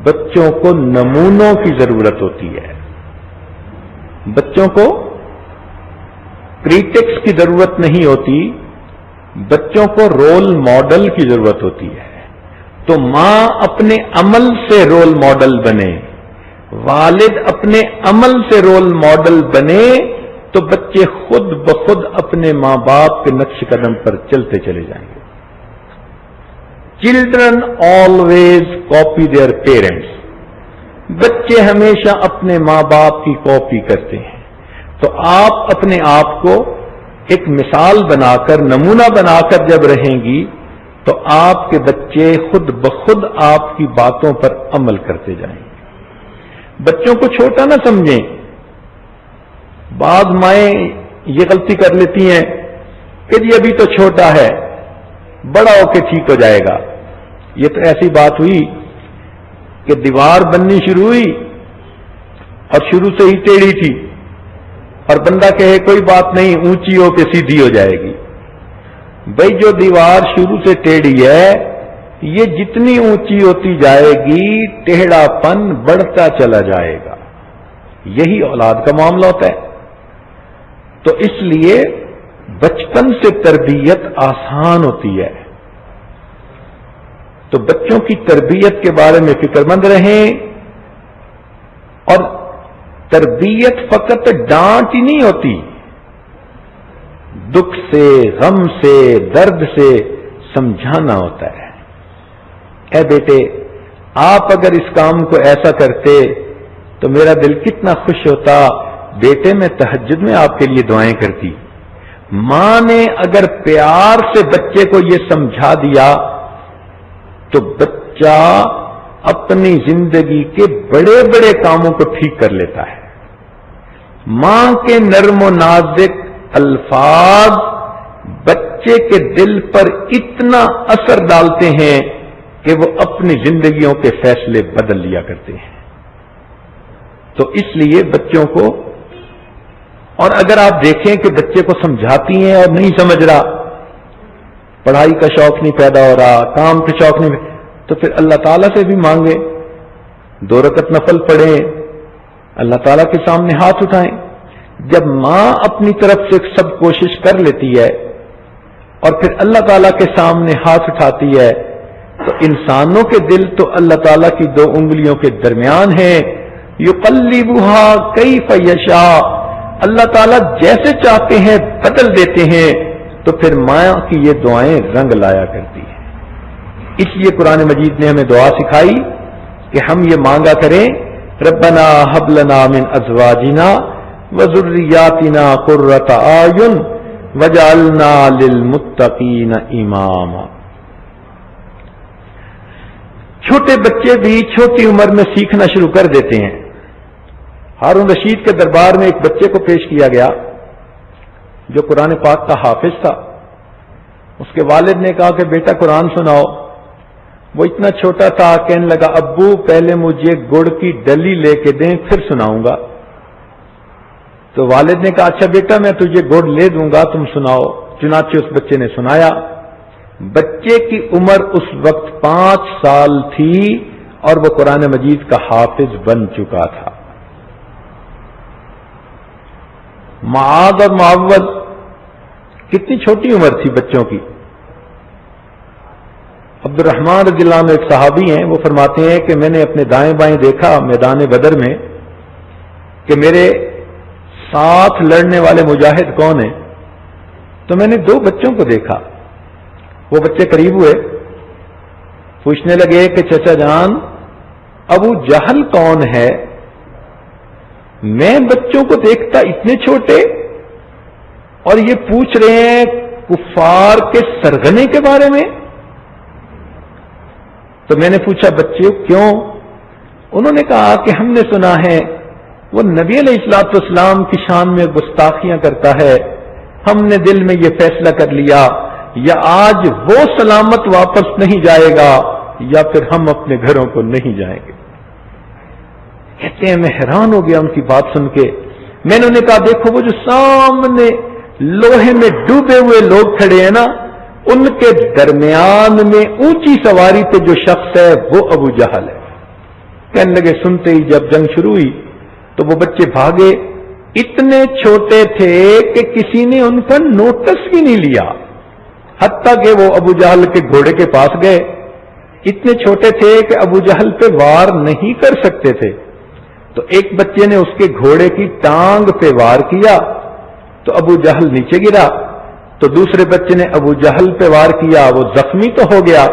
بچوں کو نمونوں کی ضرورت ہوتی ہے. بچوں کو کریٹکس کی ضرورت نہیں ہوتی، بچوں کو رول ماڈل کی ضرورت ہوتی ہے. تو ماں اپنے عمل سے رول ماڈل بنے، والد اپنے عمل سے رول ماڈل بنے، تو بچے خود بخود اپنے ماں باپ کے نقش قدم پر چلتے چلے جائیں گے. Children always copy their parents. بچے ہمیشہ اپنے ماں باپ کی کاپی کرتے ہیں. تو آپ اپنے آپ کو ایک مثال بنا کر، نمونہ بنا کر جب رہیں گی تو آپ کے بچے خود بخود آپ کی باتوں پر عمل کرتے جائیں گے. بچوں کو چھوٹا نہ سمجھیں. بعض مائیں یہ غلطی کر لیتی ہیں کہ جی ابھی تو چھوٹا ہے، بڑا ہو کے ٹھیک ہو جائے گا. یہ تو ایسی بات ہوئی کہ دیوار بننی شروع ہوئی اور شروع سے ہی ٹیڑھی تھی، اور بندہ کہے کوئی بات نہیں اونچی ہو کے سیدھی ہو جائے گی. بھائی جو دیوار شروع سے ٹیڑھی ہے، یہ جتنی اونچی ہوتی جائے گی ٹیڑھا پن بڑھتا چلا جائے گا. یہی اولاد کا معاملہ ہوتا ہے. تو اس لیے بچپن سے تربیت آسان ہوتی ہے. تو بچوں کی تربیت کے بارے میں فکر مند رہیں. اور تربیت فقط ڈانٹ ہی نہیں ہوتی، دکھ سے، غم سے، درد سے سمجھانا ہوتا ہے. اے بیٹے آپ اگر اس کام کو ایسا کرتے تو میرا دل کتنا خوش ہوتا. بیٹے میں تہجد میں آپ کے لیے دعائیں کرتی. ماں نے اگر پیار سے بچے کو یہ سمجھا دیا تو بچہ اپنی زندگی کے بڑے بڑے کاموں کو ٹھیک کر لیتا ہے. ماں کے نرم و نازک الفاظ بچے کے دل پر اتنا اثر ڈالتے ہیں کہ وہ اپنی زندگیوں کے فیصلے بدل لیا کرتے ہیں. تو اس لیے بچوں کو، اور اگر آپ دیکھیں کہ بچے کو سمجھاتی ہیں اور نہیں سمجھ رہا، پڑھائی کا شوق نہیں پیدا ہو رہا، کام کا شوق نہیں، تو پھر اللہ تعالیٰ سے بھی مانگیں، 2 رکعت نفل پڑھیں، اللہ تعالیٰ کے سامنے ہاتھ اٹھائیں. جب ماں اپنی طرف سے سب کوشش کر لیتی ہے اور پھر اللہ تعالیٰ کے سامنے ہاتھ اٹھاتی ہے تو انسانوں کے دل تو اللہ تعالیٰ کی دو انگلیوں کے درمیان ہیں، یقلبھا کیف یشاء، اللہ تعالیٰ جیسے چاہتے ہیں بدل دیتے ہیں، تو پھر ماں کی یہ دعائیں رنگ لایا کرتی ہیں۔ اس لیے قرآن مجید نے ہمیں دعا سکھائی کہ ہم یہ مانگا کریں، ربنا ھب لنا من ازواجنا وذریاتنا قرۃ اعین وجعلنا للمتقین اماما۔ چھوٹے بچے بھی چھوٹی عمر میں سیکھنا شروع کر دیتے ہیں۔ ہارون رشید کے دربار میں ایک بچے کو پیش کیا گیا جو قرآن پاک کا حافظ تھا۔ اس کے والد نے کہا کہ بیٹا قرآن سناؤ۔ وہ اتنا چھوٹا تھا، کہنے لگا ابو پہلے مجھے گڑ کی ڈلی لے کے دیں پھر سناؤں گا۔ تو والد نے کہا اچھا بیٹا میں تجھے گڑ لے دوں گا، تم سناؤ۔ چنانچہ اس بچے نے سنایا۔ بچے کی عمر اس وقت 5 سال تھی اور وہ قرآن مجید کا حافظ بن چکا تھا۔ معاذ اور معوذ کتنی چھوٹی عمر تھی بچوں کی۔ عبد الرحمن رضی اللہ عنہ ایک صحابی ہیں، وہ فرماتے ہیں کہ میں نے اپنے دائیں بائیں دیکھا میدان بدر میں کہ میرے ساتھ لڑنے والے مجاہد کون ہیں، تو میں نے 2 بچوں کو دیکھا۔ وہ بچے قریب ہوئے، پوچھنے لگے کہ چچا جان ابو جہل کون ہے؟ میں بچوں کو دیکھتا اتنے چھوٹے اور یہ پوچھ رہے ہیں کفار کے سرغنے کے بارے میں۔ تو میں نے پوچھا بچے کیوں؟ انہوں نے کہا کہ ہم نے سنا ہے وہ نبی علیہ الصلوۃ والسلام کی شان میں گستاخیاں کرتا ہے، ہم نے دل میں یہ فیصلہ کر لیا یا آج وہ سلامت واپس نہیں جائے گا یا پھر ہم اپنے گھروں کو نہیں جائیں گے۔ کہتے ہیں میں حیران ہو گیا ان کی بات سن کے۔ میں نے انہیں کہا دیکھو وہ جو سامنے لوہے میں ڈوبے ہوئے لوگ کھڑے ہیں نا، ان کے درمیان میں اونچی سواری پہ جو شخص ہے وہ ابو جہل ہے۔ کہنے لگے سنتے ہی جب جنگ شروع ہوئی تو وہ بچے بھاگے، اتنے چھوٹے تھے کہ کسی نے ان کا نوٹس بھی نہیں لیا، حتیٰ کہ وہ ابو جہل کے گھوڑے کے پاس گئے۔ اتنے چھوٹے تھے کہ ابو جہل پہ وار نہیں کر سکتے تھے، تو ایک بچے نے اس کے گھوڑے کی ٹانگ پہ وار کیا تو ابو جہل نیچے گرا، تو دوسرے بچے نے ابو جہل پہ وار کیا، وہ زخمی تو ہو گیا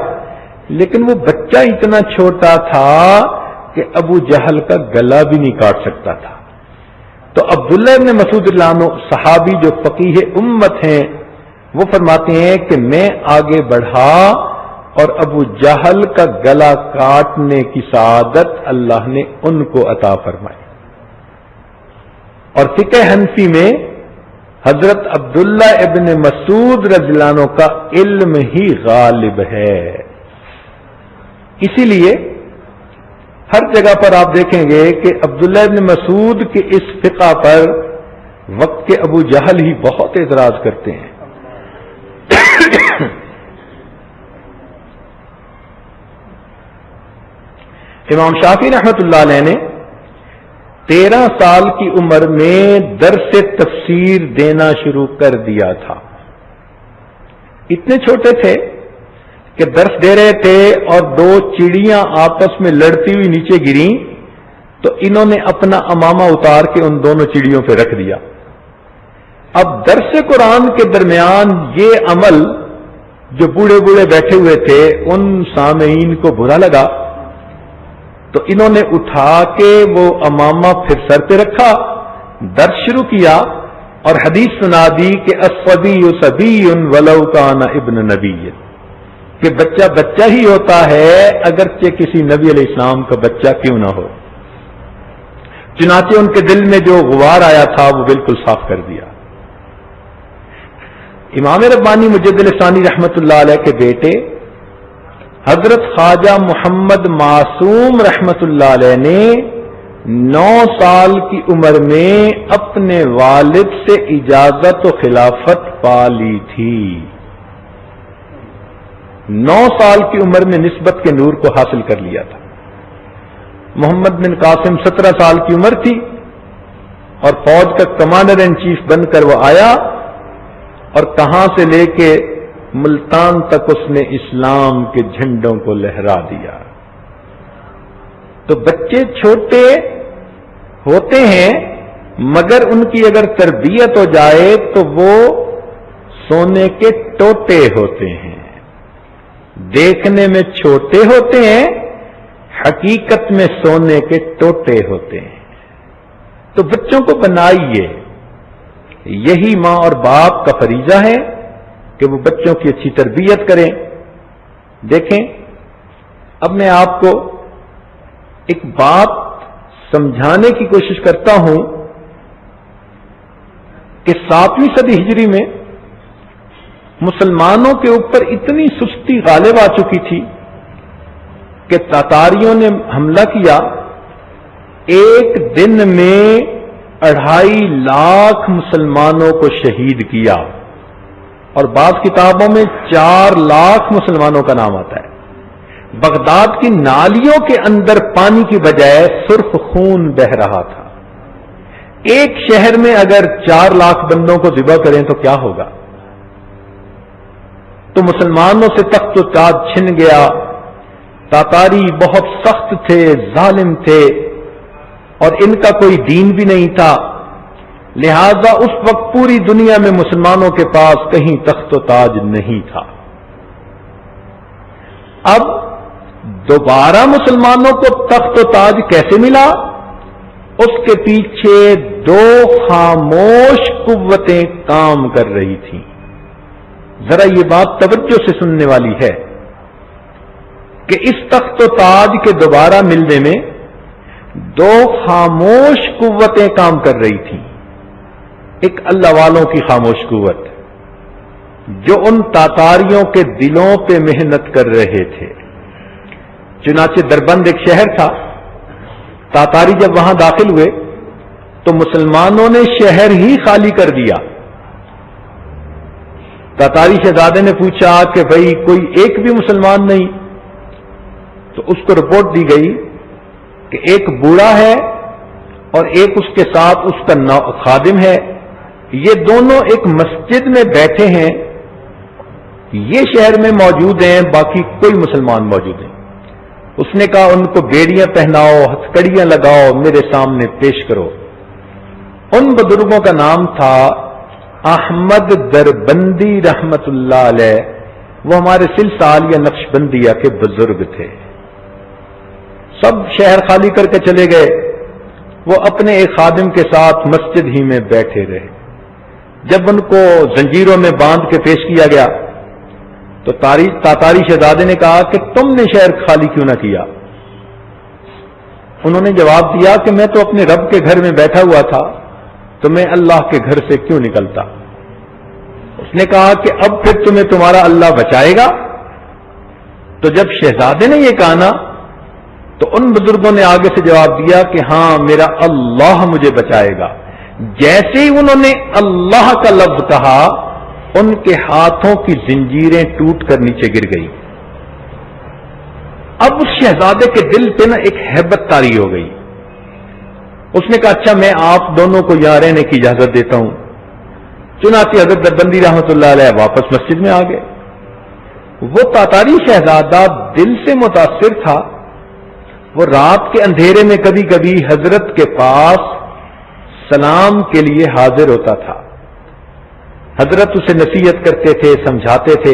لیکن وہ بچہ اتنا چھوٹا تھا کہ ابو جہل کا گلا بھی نہیں کاٹ سکتا تھا۔ تو عبداللہ ابن مسعود اللہ عنہ صحابی جو فقیہ امت ہیں وہ فرماتے ہیں کہ میں آگے بڑھا اور ابو جہل کا گلا کاٹنے کی سعادت اللہ نے ان کو عطا فرمائی۔ اور فقہ حنفی میں حضرت عبداللہ ابن مسعود رضی اللہ عنہ کا علم ہی غالب ہے۔ اسی لیے ہر جگہ پر آپ دیکھیں گے کہ عبداللہ ابن مسعود کے اس فقہ پر وقت کے ابو جہل ہی بہت اعتراض کرتے ہیں۔ امام شافعی رحمت اللہ علیہ نے 13 سال کی عمر میں درس تفسیر دینا شروع کر دیا تھا۔ اتنے چھوٹے تھے کہ درس دے رہے تھے اور 2 چڑیاں آپس میں لڑتی ہوئی نیچے گریں تو انہوں نے اپنا امامہ اتار کے ان دونوں چڑیوں پہ رکھ دیا۔ اب درس قرآن کے درمیان یہ عمل جو بوڑھے بوڑھے بیٹھے ہوئے تھے ان سامعین کو برا لگا، تو انہوں نے اٹھا کے وہ امامہ پھر سر پہ رکھا، درس شروع کیا اور حدیث سنا دی کہ الصبی صبی ولو کان ابن نبی، کہ بچہ بچہ ہی ہوتا ہے اگرچہ کسی نبی علیہ السلام کا بچہ کیوں نہ ہو۔ چنانچہ ان کے دل میں جو غبار آیا تھا وہ بالکل صاف کر دیا۔ امام ربانی مجدد ثانی رحمت اللہ علیہ کے بیٹے حضرت خواجہ محمد معصوم رحمت اللہ علیہ نے 9 سال کی عمر میں اپنے والد سے اجازت و خلافت پا لی تھی۔ 9 سال کی عمر میں نسبت کے نور کو حاصل کر لیا تھا۔ محمد بن قاسم 17 سال کی عمر تھی اور فوج کا کمانڈر ان چیف بن کر وہ آیا اور کہاں سے لے کے ملتان تک اس نے اسلام کے جھنڈوں کو لہرا دیا۔ تو بچے چھوٹے ہوتے ہیں مگر ان کی اگر تربیت ہو جائے تو وہ سونے کے ٹوٹے ہوتے ہیں، دیکھنے میں چھوٹے ہوتے ہیں، حقیقت میں سونے کے ٹوٹے ہوتے ہیں۔ تو بچوں کو بنائیے، یہی ماں اور باپ کا فریضہ ہے کہ وہ بچوں کی اچھی تربیت کریں۔ دیکھیں، اب میں آپ کو ایک بات سمجھانے کی کوشش کرتا ہوں کہ 7ویں صدی ہجری میں مسلمانوں کے اوپر اتنی سستی غالب آ چکی تھی کہ تاتاریوں نے حملہ کیا، ایک دن میں 2.5 لاکھ مسلمانوں کو شہید کیا، اور بعض کتابوں میں 4 لاکھ مسلمانوں کا نام آتا ہے۔ بغداد کی نالیوں کے اندر پانی کی بجائے سرخ خون بہہ رہا تھا۔ ایک شہر میں اگر 4 لاکھ بندوں کو ذبح کریں تو کیا ہوگا؟ تو مسلمانوں سے تخت و تاج چھن گیا۔ تاتاری بہت سخت تھے، ظالم تھے، اور ان کا کوئی دین بھی نہیں تھا، لہذا اس وقت پوری دنیا میں مسلمانوں کے پاس کہیں تخت و تاج نہیں تھا۔ اب دوبارہ مسلمانوں کو تخت و تاج کیسے ملا؟ اس کے پیچھے 2 خاموش قوتیں کام کر رہی تھیں۔ ذرا یہ بات توجہ سے سننے والی ہے کہ اس تخت و تاج کے دوبارہ ملنے میں 2 خاموش قوتیں کام کر رہی تھیں۔ ایک اللہ والوں کی خاموش قوت جو ان تاتاریوں کے دلوں پہ محنت کر رہے تھے۔ چنانچہ دربند ایک شہر تھا، تاتاری جب وہاں داخل ہوئے تو مسلمانوں نے شہر ہی خالی کر دیا۔ تاتاری شہزادے نے پوچھا کہ بھئی کوئی ایک بھی مسلمان نہیں؟ تو اس کو رپورٹ دی گئی کہ ایک بوڑھا ہے اور ایک اس کے ساتھ اس کا خادم ہے، یہ دونوں ایک مسجد میں بیٹھے ہیں، یہ شہر میں موجود ہیں، باقی کوئی مسلمان موجود ہیں۔ اس نے کہا ان کو بیڑیاں پہناؤ، ہتھکڑیاں لگاؤ، میرے سامنے پیش کرو۔ ان بزرگوں کا نام تھا احمد دربندی رحمت اللہ علیہ، وہ ہمارے سلسال یا نقشبندیہ کے بزرگ تھے۔ سب شہر خالی کر کے چلے گئے، وہ اپنے ایک خادم کے ساتھ مسجد ہی میں بیٹھے رہے۔ جب ان کو زنجیروں میں باندھ کے پیش کیا گیا تو تاتاری شہزادے نے کہا کہ تم نے شہر خالی کیوں نہ کیا؟ انہوں نے جواب دیا کہ میں تو اپنے رب کے گھر میں بیٹھا ہوا تھا، تو میں اللہ کے گھر سے کیوں نکلتا؟ اس نے کہا کہ اب پھر تمہیں تمہارا اللہ بچائے گا؟ تو جب شہزادے نے یہ کہا نا تو ان بزرگوں نے آگے سے جواب دیا کہ ہاں میرا اللہ مجھے بچائے گا۔ جیسے ہی انہوں نے اللہ کا لفظ کہا ان کے ہاتھوں کی زنجیریں ٹوٹ کر نیچے گر گئی۔ اب اس شہزادے کے دل پہ نا ایک ہیبت طاری ہو گئی۔ اس نے کہا اچھا میں آپ دونوں کو یہاں رہنے کی اجازت دیتا ہوں۔ چنانچہ حضرت دربندی رحمت اللہ علیہ واپس مسجد میں آ گئے۔ وہ تاتاری شہزادہ دل سے متاثر تھا، وہ رات کے اندھیرے میں کبھی کبھی حضرت کے پاس سلام کے لیے حاضر ہوتا تھا۔ حضرت اسے نصیحت کرتے تھے، سمجھاتے تھے۔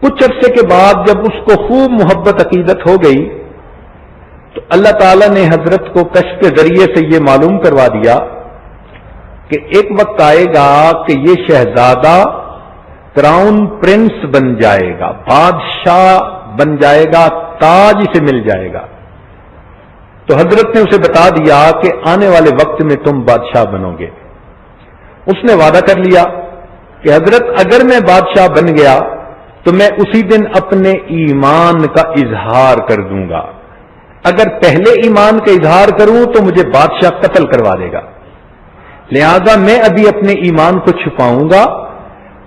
کچھ عرصے کے بعد جب اس کو خوب محبت عقیدت ہو گئی تو اللہ تعالیٰ نے حضرت کو کشف کے ذریعے سے یہ معلوم کروا دیا کہ ایک وقت آئے گا کہ یہ شہزادہ کراؤن پرنس بن جائے گا، بادشاہ بن جائے گا، تاج اسے مل جائے گا۔ تو حضرت نے اسے بتا دیا کہ آنے والے وقت میں تم بادشاہ بنو گے۔ اس نے وعدہ کر لیا کہ حضرت اگر میں بادشاہ بن گیا تو میں اسی دن اپنے ایمان کا اظہار کر دوں گا، اگر پہلے ایمان کا اظہار کروں تو مجھے بادشاہ قتل کروا دے گا، لہذا میں ابھی اپنے ایمان کو چھپاؤں گا،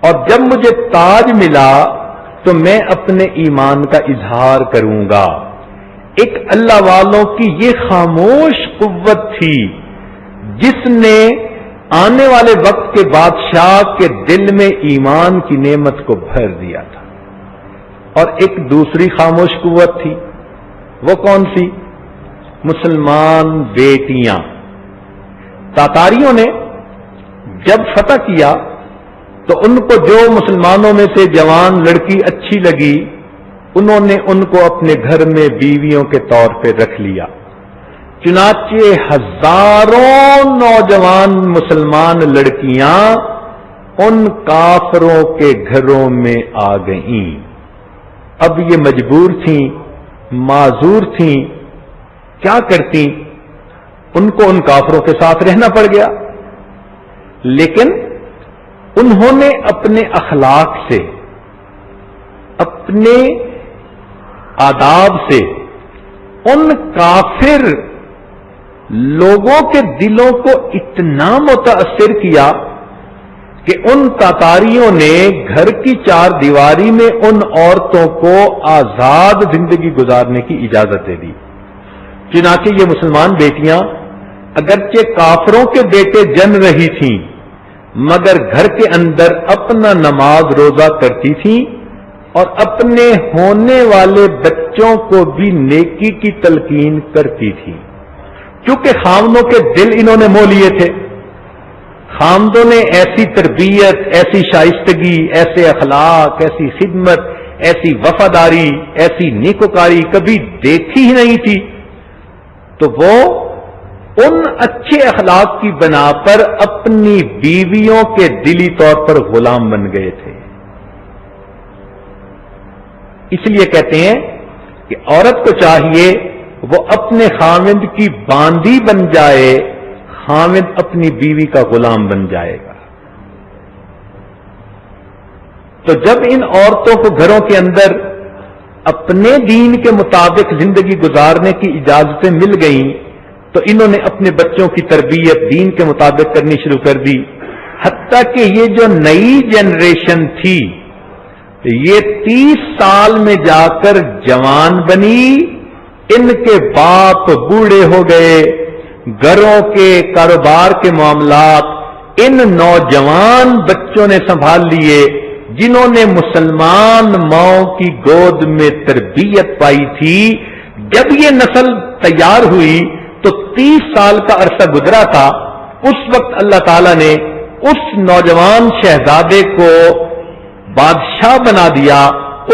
اور جب مجھے تاج ملا تو میں اپنے ایمان کا اظہار کروں گا۔ ایک اللہ والوں کی یہ خاموش قوت تھی جس نے آنے والے وقت کے بادشاہ کے دل میں ایمان کی نعمت کو بھر دیا تھا. اور ایک دوسری خاموش قوت تھی. وہ کون سی؟ مسلمان بیٹیاں. تاتاریوں نے جب فتح کیا تو ان کو جو مسلمانوں میں سے جوان لڑکی اچھی لگی انہوں نے ان کو اپنے گھر میں بیویوں کے طور پہ رکھ لیا. چنانچہ ہزاروں نوجوان مسلمان لڑکیاں ان کافروں کے گھروں میں آ گئیں. اب یہ مجبور تھیں، معذور تھیں، کیا کرتی؟ ان کو ان کافروں کے ساتھ رہنا پڑ گیا. لیکن انہوں نے اپنے اخلاق سے، اپنے آداب سے ان کافر لوگوں کے دلوں کو اتنا متاثر کیا کہ ان تاتاریوں نے گھر کی چار دیواری میں ان عورتوں کو آزاد زندگی گزارنے کی اجازت دے دی. چنانچہ یہ مسلمان بیٹیاں اگرچہ کافروں کے بیٹے جن رہی تھیں مگر گھر کے اندر اپنا نماز روزہ کرتی تھیں اور اپنے ہونے والے بچوں کو بھی نیکی کی تلقین کرتی تھیں. کیونکہ خامدوں کے دل انہوں نے مو لیے تھے. خامدوں نے ایسی تربیت، ایسی شائستگی، ایسے اخلاق، ایسی خدمت، ایسی وفاداری، ایسی نیکوکاری کبھی دیکھی ہی نہیں تھی. تو وہ ان اچھے اخلاق کی بنا پر اپنی بیویوں کے دلی طور پر غلام بن گئے تھے. اس لیے کہتے ہیں کہ عورت کو چاہیے وہ اپنے خاوند کی باندی بن جائے، خاوند اپنی بیوی کا غلام بن جائے گا. تو جب ان عورتوں کو گھروں کے اندر اپنے دین کے مطابق زندگی گزارنے کی اجازتیں مل گئیں تو انہوں نے اپنے بچوں کی تربیت دین کے مطابق کرنی شروع کر دی. حتیٰ کہ یہ جو نئی جنریشن تھی یہ 30 سال میں جا کر جوان بنی، ان کے باپ بوڑھے ہو گئے، گھروں کے کاروبار کے معاملات ان نوجوان بچوں نے سنبھال لیے جنہوں نے مسلمان ماؤں کی گود میں تربیت پائی تھی. جب یہ نسل تیار ہوئی تو 30 سال کا عرصہ گزرا تھا. اس وقت اللہ تعالی نے اس نوجوان شہزادے کو بادشاہ بنا دیا،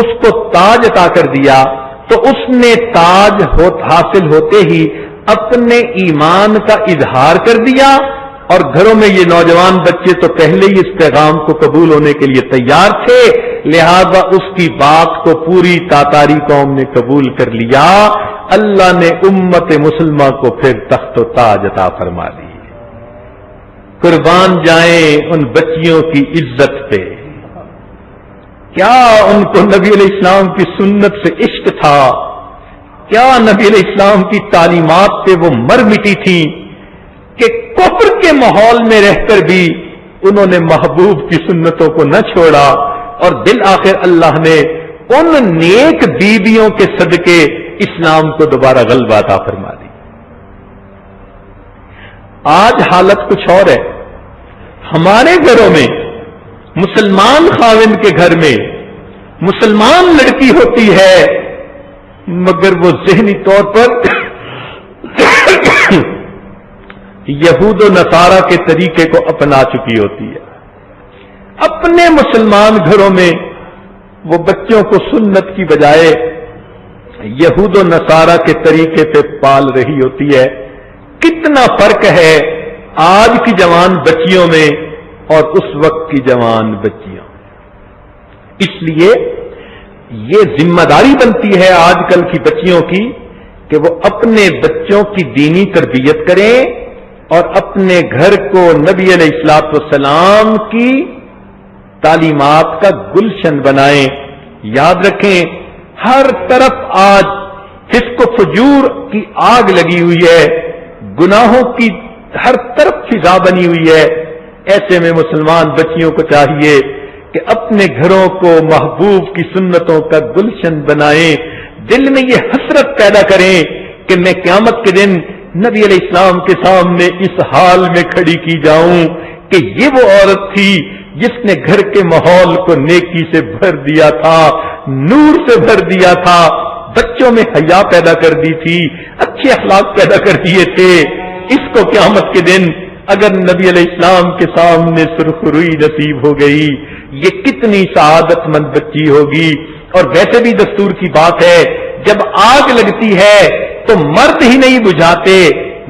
اس کو تاج عطا کر دیا. تو اس نے تاج حاصل ہوتے ہی اپنے ایمان کا اظہار کر دیا اور گھروں میں یہ نوجوان بچے تو پہلے ہی اس پیغام کو قبول ہونے کے لیے تیار تھے، لہذا اس کی بات کو پوری تاتاری قوم نے قبول کر لیا. اللہ نے امت مسلمہ کو پھر تخت و تاج عطا فرما دی. قربان جائیں ان بچیوں کی عزت پہ. کیا ان کو نبی علیہ السلام کی سنت سے عشق تھا؟ کیا نبی علیہ السلام کی تعلیمات پہ وہ مر مٹی تھی کہ کفر کے ماحول میں رہ کر بھی انہوں نے محبوب کی سنتوں کو نہ چھوڑا اور بالآخر اللہ نے ان نیک بیویوں کے صدقے اسلام کو دوبارہ غلبہ عطا فرما دی. آج حالت کچھ اور ہے. ہمارے گھروں میں مسلمان خاوند کے گھر میں مسلمان لڑکی ہوتی ہے مگر وہ ذہنی طور پر یہود و نصارہ کے طریقے کو اپنا چکی ہوتی ہے. اپنے مسلمان گھروں میں وہ بچوں کو سنت کی بجائے یہود و نصارہ کے طریقے پہ پال رہی ہوتی ہے. کتنا فرق ہے آج کی جوان بچیوں میں اور اس وقت کی جوان بچیوں. اس لیے یہ ذمہ داری بنتی ہے آج کل کی بچیوں کی کہ وہ اپنے بچوں کی دینی تربیت کریں اور اپنے گھر کو نبی علیہ الصلوۃ والسلام کی تعلیمات کا گلشن بنائیں. یاد رکھیں ہر طرف آج فسق و فجور کی آگ لگی ہوئی ہے، گناہوں کی ہر طرف فضا بنی ہوئی ہے. ایسے میں مسلمان بچیوں کو چاہیے کہ اپنے گھروں کو محبوب کی سنتوں کا گلشن بنائیں. دل میں یہ حسرت پیدا کریں کہ میں قیامت کے دن نبی علیہ السلام کے سامنے اس حال میں کھڑی کی جاؤں کہ یہ وہ عورت تھی جس نے گھر کے ماحول کو نیکی سے بھر دیا تھا، نور سے بھر دیا تھا، بچوں میں حیا پیدا کر دی تھی، اچھے اخلاق پیدا کر دیے تھے. اس کو قیامت کے دن اگر نبی علیہ السلام کے سامنے سرخ روئی نصیب ہو گئی، یہ کتنی سعادت مند بچی ہوگی. اور ویسے بھی دستور کی بات ہے، جب آگ لگتی ہے تو مرد ہی نہیں بجھاتے،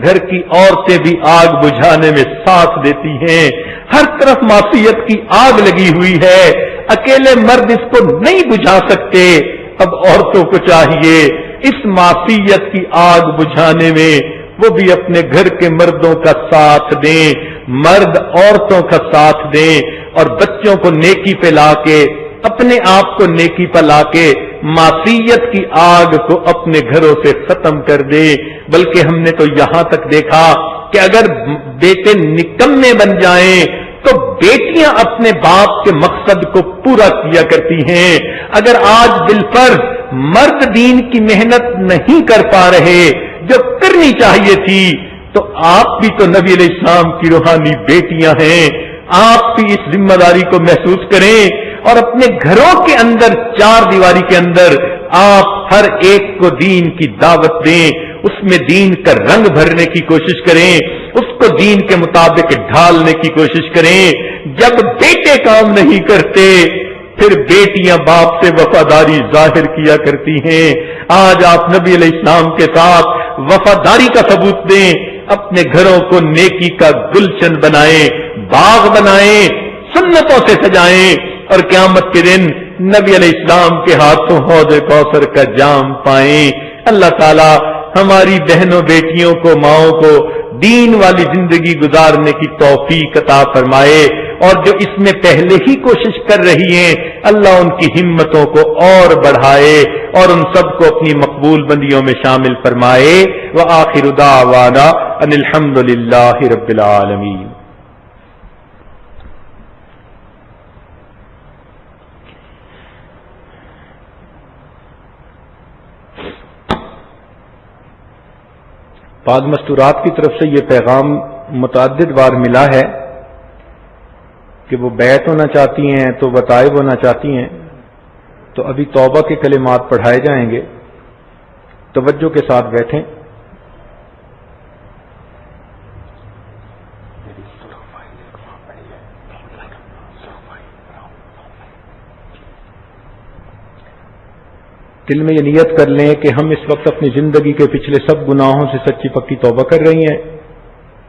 گھر کی عورتیں بھی آگ بجھانے میں ساتھ دیتی ہیں. ہر طرف معصیت کی آگ لگی ہوئی ہے، اکیلے مرد اس کو نہیں بجھا سکتے. اب عورتوں کو چاہیے اس معصیت کی آگ بجھانے میں وہ بھی اپنے گھر کے مردوں کا ساتھ دیں، مرد عورتوں کا ساتھ دیں، اور بچوں کو نیکی پہ لا کے، اپنے آپ کو نیکی پہ لا کے معصیت کی آگ کو اپنے گھروں سے ختم کر دے. بلکہ ہم نے تو یہاں تک دیکھا کہ اگر بیٹے نکمے بن جائیں تو بیٹیاں اپنے باپ کے مقصد کو پورا کیا کرتی ہیں. اگر آج بالفرض مرد دین کی محنت نہیں کر پا رہے جو کرنی چاہیے تھی، تو آپ بھی تو نبی علیہ السلام کی روحانی بیٹیاں ہیں. آپ بھی اس ذمہ داری کو محسوس کریں اور اپنے گھروں کے اندر، چار دیواری کے اندر آپ ہر ایک کو دین کی دعوت دیں، اس میں دین کا رنگ بھرنے کی کوشش کریں، اس کو دین کے مطابق ڈھالنے کی کوشش کریں. جب بیٹے کام نہیں کرتے پھر بیٹیاں باپ سے وفاداری ظاہر کیا کرتی ہیں. آج آپ نبی علیہ السلام کے ساتھ وفاداری کا ثبوت دیں، اپنے گھروں کو نیکی کا گلشن بنائیں، باغ بنائیں، سنتوں سے سجائیں، اور قیامت کے دن نبی علیہ السلام کے ہاتھوں حوض کوثر کا جام پائیں. اللہ تعالی ہماری بہنوں بیٹیوں کو، ماؤں کو دین والی زندگی گزارنے کی توفیق عطا فرمائے، اور جو اس میں پہلے ہی کوشش کر رہی ہیں اللہ ان کی ہمتوں کو اور بڑھائے اور ان سب کو اپنی مقبول بندیوں میں شامل فرمائے. وآخر دعوانا ان الحمد للہ رب العالمین. بعض مستورات کی طرف سے یہ پیغام متعدد بار ملا ہے کہ وہ بیعت ہونا چاہتی ہیں تو وطائب ہونا چاہتی ہیں، تو ابھی توبہ کے کلمات پڑھائے جائیں گے. توجہ کے ساتھ بیٹھیں. دل میں یہ نیت کر لیں کہ ہم اس وقت اپنی زندگی کے پچھلے سب گناہوں سے سچی پکی توبہ کر رہی ہیں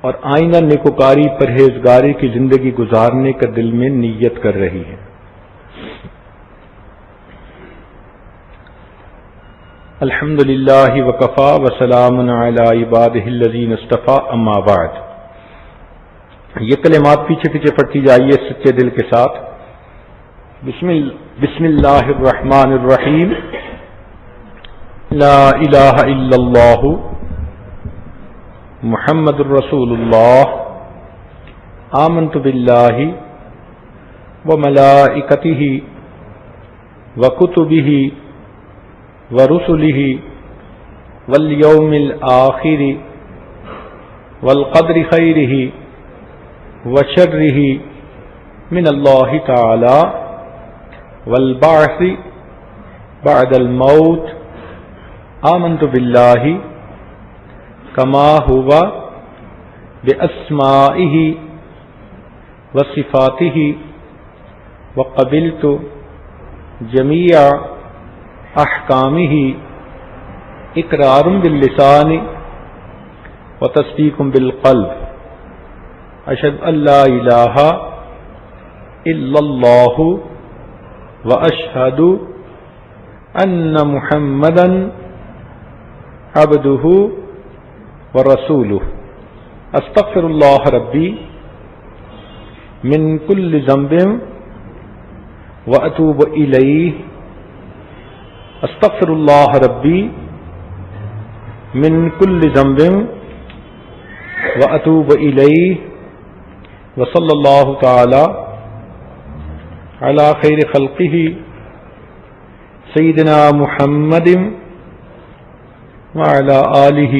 اور آئندہ نیکوکاری پرہیزگاری کی زندگی گزارنے کا دل میں نیت کر رہی ہیں. الحمدللہ وکفا وسلام علی عبادہ الذین اصطفیٰ اما بعد. یہ کلمات پیچھے پیچھے پڑھتی جائیے سچے دل کے ساتھ. بسم اللہ الرحمن الرحیم. لا الہ الا اللہ محمد الرسول اللہ. آمنت باللہ وملائکتہ وکتبہ ورسلہ والیوم الآخر والقدر خیرہ وشرہ من اللہ تعالی والبعث بعد الموت. آمنت باللہ کما ہوا باسمائہ وصفاتہ وقبلت جمیع احکامہ اقرار باللسان وتصدیق بالقلب. اشہد ان لا الہ الا اللہ واشہد ان محمدا عبدہ ورسولہ. استغفر اللہ ربی من کل ذنب واتوب الیہ. استغفر اللہ ربی من کل ذنب واتوب الیہ. وصلی اللہ تعالی علی خیر خلقہ سیدنا محمد وعلى آلہ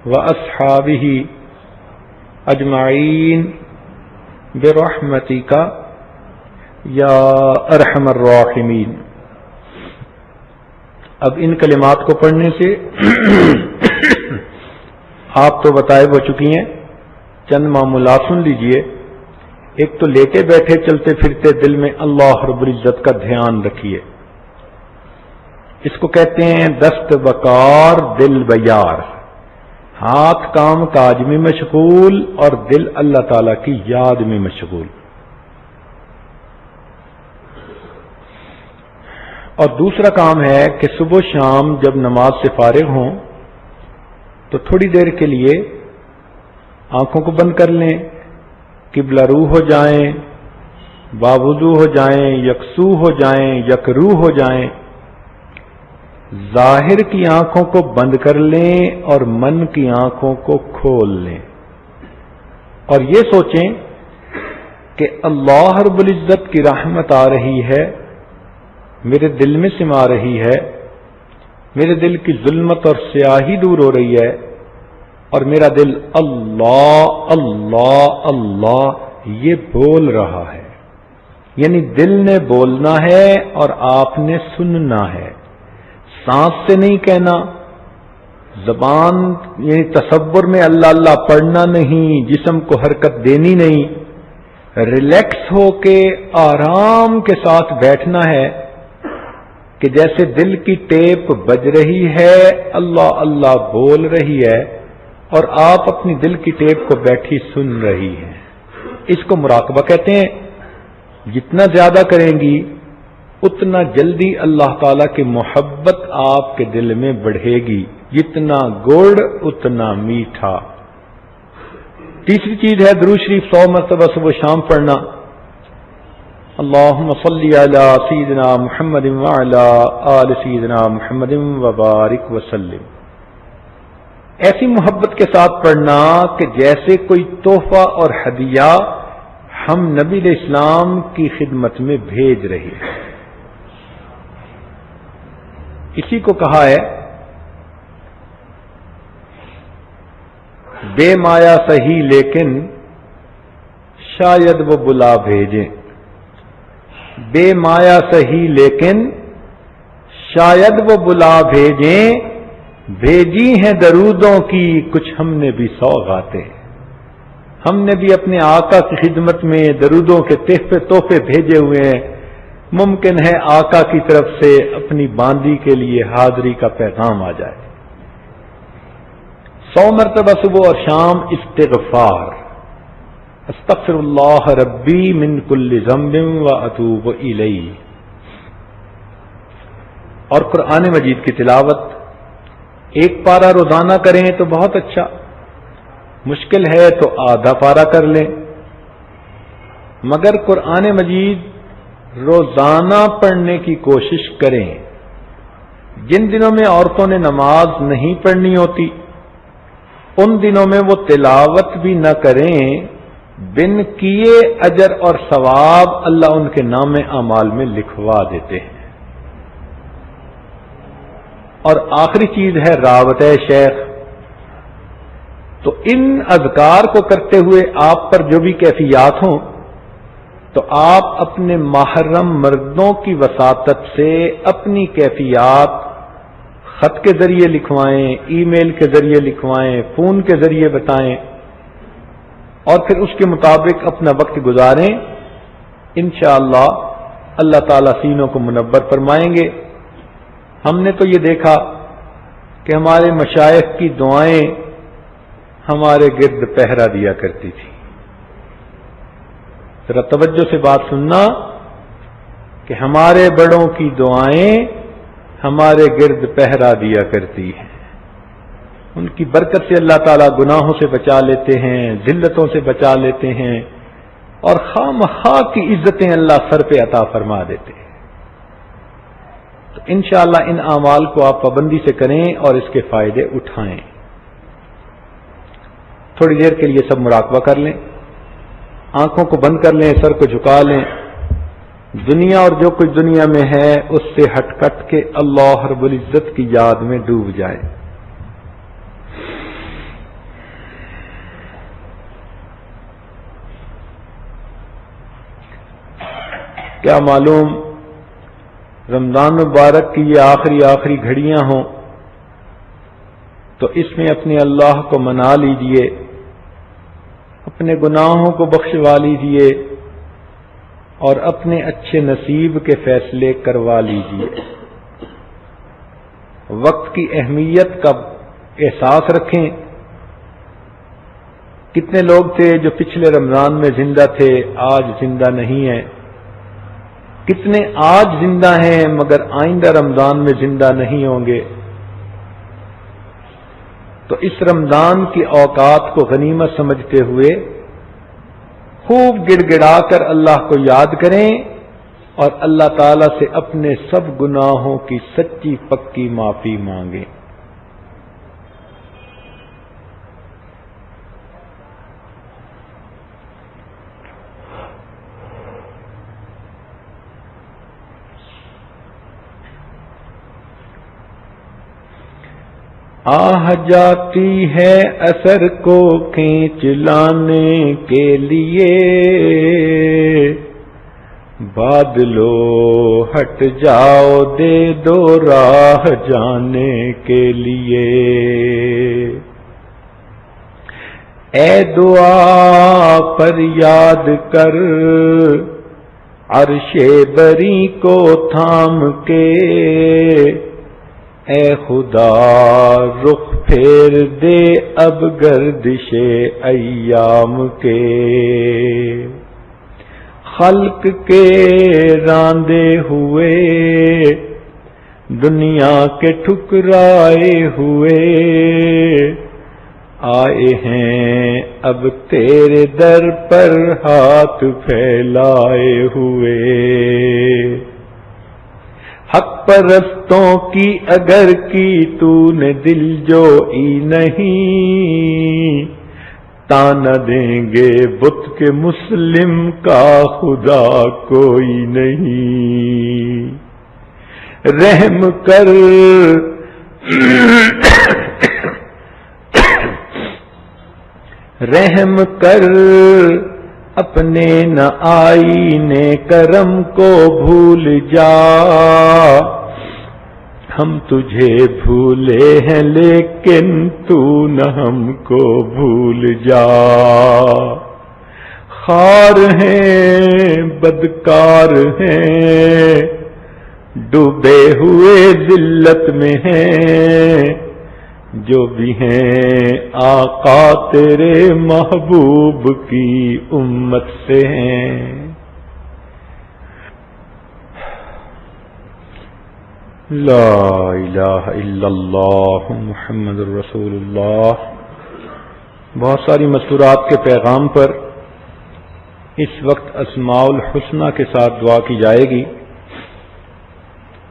واصحابہ اجمعین برحمتک یا ارحم الراحمین۔ اب ان کلمات کو پڑھنے سے آپ تو بتائے ہو چکی ہیں، چند معمولات سن لیجئے۔ ایک تو لیٹے بیٹھے چلتے پھرتے دل میں اللہ رب العزت کا دھیان رکھیے، اس کو کہتے ہیں دست بکار دل بیار، ہاتھ کام کاج میں مشغول اور دل اللہ تعالی کی یاد میں مشغول۔ اور دوسرا کام ہے کہ صبح و شام جب نماز سے فارغ ہوں تو تھوڑی دیر کے لیے آنکھوں کو بند کر لیں، قبلہ رو ہو جائیں، باوضو ہو جائیں، یکسو ہو جائیں، یکرو ہو جائیں، ظاہر کی آنکھوں کو بند کر لیں اور من کی آنکھوں کو کھول لیں، اور یہ سوچیں کہ اللہ رب العزت کی رحمت آ رہی ہے، میرے دل میں سما رہی ہے، میرے دل کی ظلمت اور سیاہی دور ہو رہی ہے، اور میرا دل اللہ اللہ اللہ یہ بول رہا ہے۔ یعنی دل نے بولنا ہے اور آپ نے سننا ہے، سانس سے نہیں کہنا، زبان یعنی تصور میں اللہ اللہ پڑھنا نہیں، جسم کو حرکت دینی نہیں، ریلیکس ہو کے آرام کے ساتھ بیٹھنا ہے کہ جیسے دل کی ٹیپ بج رہی ہے، اللہ اللہ بول رہی ہے اور آپ اپنی دل کی ٹیپ کو بیٹھی سن رہی ہیں۔ اس کو مراقبہ کہتے ہیں۔ جتنا زیادہ کریں گی اتنا جلدی اللہ تعالی کی محبت آپ کے دل میں بڑھے گی، جتنا گڑ اتنا میٹھا۔ تیسری چیز ہے درود شریف 100 مرتبہ صبح شام پڑھنا۔ اللہم صلی علی سیدنا محمد وعلی آل سیدنا محمد وبارک وسلم۔ ایسی محبت کے ساتھ پڑھنا کہ جیسے کوئی تحفہ اور ہدیہ ہم نبی علیہ السلام کی خدمت میں بھیج رہے ہیں۔ اسی کو کہا ہے بے مایا سہی لیکن شاید وہ بلا بھیجیں، بے مایا سہی لیکن شاید وہ بلا بھیجیں، بھیجی ہیں درودوں کی کچھ ہم نے بھی سوغاتیں، ہم نے بھی اپنے آقا کی خدمت میں درودوں کے تحفے بھیجے ہوئے ہیں، ممکن ہے آقا کی طرف سے اپنی باندی کے لیے حاضری کا پیغام آ جائے۔ 100 مرتبہ صبح اور شام استغفار، استغفر اللہ ربی من کل ذنب واتوب الیہ۔ اور قرآن مجید کی تلاوت ایک پارہ روزانہ کریں تو بہت اچھا، مشکل ہے تو آدھا پارہ کر لیں، مگر قرآن مجید روزانہ پڑھنے کی کوشش کریں۔ جن دنوں میں عورتوں نے نماز نہیں پڑھنی ہوتی ان دنوں میں وہ تلاوت بھی نہ کریں، بن کیے اجر اور ثواب اللہ ان کے نام اعمال میں لکھوا دیتے ہیں۔ اور آخری چیز ہے رابطہ شیخ۔ تو ان اذکار کو کرتے ہوئے آپ پر جو بھی کیفیات ہوں تو آپ اپنے محرم مردوں کی وساطت سے اپنی کیفیات خط کے ذریعے لکھوائیں، ای میل کے ذریعے لکھوائیں، فون کے ذریعے بتائیں، اور پھر اس کے مطابق اپنا وقت گزاریں۔ انشاءاللہ اللہ تعالیٰ سینوں کو منور فرمائیں گے۔ ہم نے تو یہ دیکھا کہ ہمارے مشائخ کی دعائیں ہمارے گرد پہرا دیا کرتی تھی۔ ذرا توجہ سے بات سننا کہ ہمارے بڑوں کی دعائیں ہمارے گرد پہرا دیا کرتی ہیں، ان کی برکت سے اللہ تعالیٰ گناہوں سے بچا لیتے ہیں، ذلتوں سے بچا لیتے ہیں، اور خواہ کی عزتیں اللہ سر پہ عطا فرما دیتے ہیں۔ تو انشاءاللہ ان اعمال کو آپ پابندی سے کریں اور اس کے فائدے اٹھائیں۔ تھوڑی دیر کے لیے سب مراقبہ کر لیں، آنکھوں کو بند کر لیں، سر کو جھکا لیں، دنیا اور جو کچھ دنیا میں ہے اس سے ہٹ کٹ کے اللہ رب العزت کی یاد میں ڈوب جائیں۔ کیا معلوم رمضان مبارک کی یہ آخری گھڑیاں ہوں، تو اس میں اپنے اللہ کو منا لیجئے، اپنے گناہوں کو بخشوا لیجئے اور اپنے اچھے نصیب کے فیصلے کروا لیجئے۔ وقت کی اہمیت کا احساس رکھیں۔ کتنے لوگ تھے جو پچھلے رمضان میں زندہ تھے، آج زندہ نہیں ہیں؟ کتنے آج زندہ ہیں مگر آئندہ رمضان میں زندہ نہیں ہوں گے؟ تو اس رمضان کی اوقات کو غنیمت سمجھتے ہوئے خوب گڑ گڑا کر اللہ کو یاد کریں اور اللہ تعالی سے اپنے سب گناہوں کی سچی پکی معافی مانگیں۔ آہ جاتی ہے اثر کو کھینچ لانے کے لیے، بادلو ہٹ جاؤ دے دو راہ جانے کے لیے۔ اے دعا پر یاد کر عرش بری کو تھام کے، اے خدا رخ پھیر دے اب گردش ایام کے۔ خلق کے راندے ہوئے دنیا کے ٹھکرائے ہوئے، آئے ہیں اب تیرے در پر ہاتھ پھیلائے ہوئے۔ حق پرستوں کی اگر کی تو نے دل جوئی نہیں، تانا دیں گے بت کے مسلم کا خدا کوئی نہیں۔ رحم کر رحم کر اپنے نہ آئینے کرم کو بھول جا، ہم تجھے بھولے ہیں لیکن تو نہ ہم کو بھول جا۔ خار ہیں بدکار ہیں ڈوبے ہوئے ذلت میں ہیں، جو بھی ہیں آقا تیرے محبوب کی امت سے ہیں۔ لا الہ الا اللہ محمد رسول اللہ۔ بہت ساری مسورات کے پیغام پر اس وقت اسماء الحسنہ کے ساتھ دعا کی جائے گی۔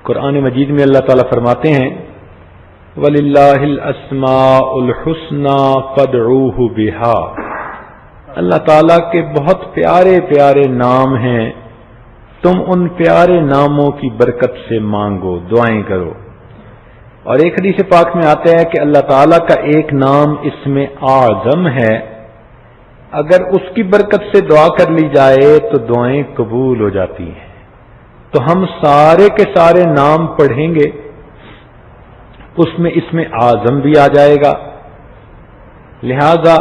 قرآن مجید میں اللہ تعالیٰ فرماتے ہیں وَلِلَّهِ الْأَسْمَاءُ الْحُسْنَى فَادْعُوهُ بِهَا، اللہ تعالیٰ کے بہت پیارے پیارے نام ہیں، تم ان پیارے ناموں کی برکت سے مانگو، دعائیں کرو۔ اور ایک حدیث پاک میں آتا ہے کہ اللہ تعالیٰ کا ایک نام اسم اعظم ہے، اگر اس کی برکت سے دعا کر لی جائے تو دعائیں قبول ہو جاتی ہیں۔ تو ہم سارے کے سارے نام پڑھیں گے، اس میں اسم اعظم بھی آ جائے گا، لہذا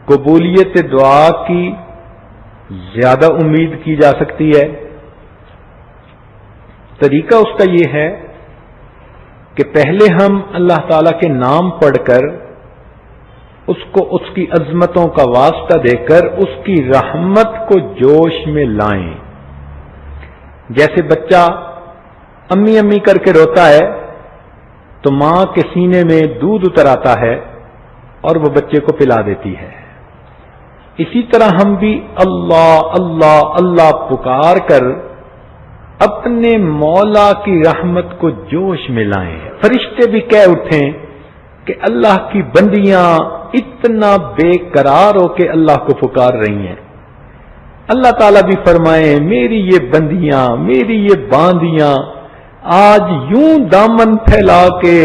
قبولیت دعا کی زیادہ امید کی جا سکتی ہے۔ طریقہ اس کا یہ ہے کہ پہلے ہم اللہ تعالی کے نام پڑھ کر اس کو اس کی عظمتوں کا واسطہ دے کر اس کی رحمت کو جوش میں لائیں۔ جیسے بچہ امی امی کر کے روتا ہے تو ماں کے سینے میں دودھ اتر آتا ہے اور وہ بچے کو پلا دیتی ہے، اسی طرح ہم بھی اللہ اللہ اللہ پکار کر اپنے مولا کی رحمت کو جوش میں لائیں۔ فرشتے بھی کہہ اٹھیں کہ اللہ کی بندیاں اتنا بے قرار ہو کے اللہ کو پکار رہی ہیں۔ اللہ تعالیٰ بھی فرمائیں میری یہ بندیاں، میری یہ باندیاں آج یوں دامن پھیلا کے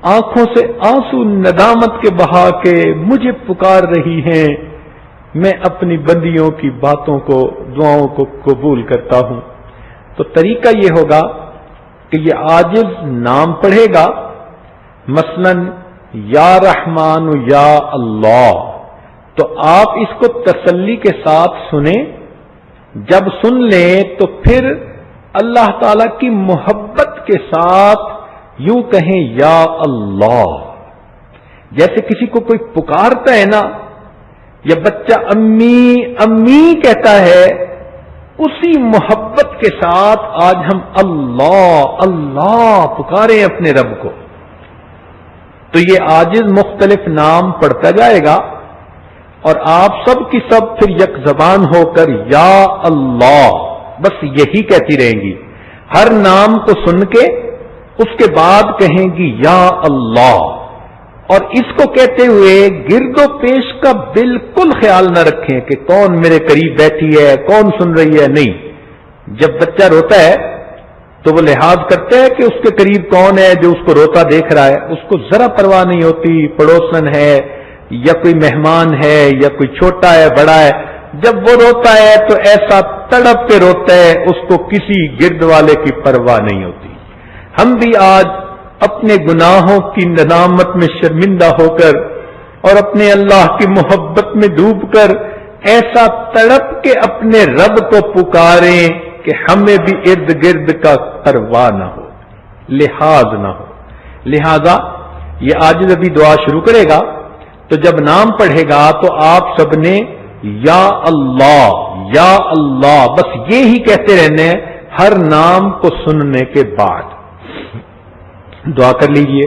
آنکھوں سے آنسو ندامت کے بہا کے مجھے پکار رہی ہیں میں اپنی بندیوں کی باتوں کو، دعاؤں کو قبول کرتا ہوں۔ تو طریقہ یہ ہوگا کہ یہ عاجز نام پڑھے گا، مثلا یا رحمان یا اللہ، تو آپ اس کو تسلی کے ساتھ سنیں۔ جب سن لیں تو پھر اللہ تعالی کی محبت کے ساتھ یوں کہیں یا اللہ، جیسے کسی کو کوئی پکارتا ہے نا، یا بچہ امی امی کہتا ہے، اسی محبت کے ساتھ آج ہم اللہ اللہ پکاریں اپنے رب کو۔ تو یہ عاجز مختلف نام پڑھتا جائے گا اور آپ سب کی سب پھر یک زبان ہو کر یا اللہ بس یہی کہتی رہیں گی۔ ہر نام کو سن کے اس کے بعد کہیں گی یا اللہ، اور اس کو کہتے ہوئے گرد و پیش کا بالکل خیال نہ رکھیں کہ کون میرے قریب بیٹھی ہے، کون سن رہی ہے، نہیں۔ جب بچہ روتا ہے تو وہ لحاظ کرتا ہے کہ اس کے قریب کون ہے جو اس کو روتا دیکھ رہا ہے، اس کو ذرا پرواہ نہیں ہوتی پڑوسن ہے یا کوئی مہمان ہے یا کوئی چھوٹا ہے بڑا ہے۔ جب وہ روتا ہے تو ایسا تڑپ کے روتا ہے، اس کو کسی گرد والے کی پرواہ نہیں ہوتی۔ ہم بھی آج اپنے گناہوں کی ندامت میں شرمندہ ہو کر اور اپنے اللہ کی محبت میں ڈوب کر ایسا تڑپ کے اپنے رب کو پکاریں کہ ہمیں بھی ارد گرد کا پرواہ نہ ہو، لحاظ نہ ہو۔ لہذا یہ عاجز ابھی دعا شروع کرے گا، تو جب نام پڑھے گا تو آپ سب نے یا اللہ بس یہی کہتے رہنے ہیں ہر نام کو سننے کے بعد۔ دعا کر لیجئے۔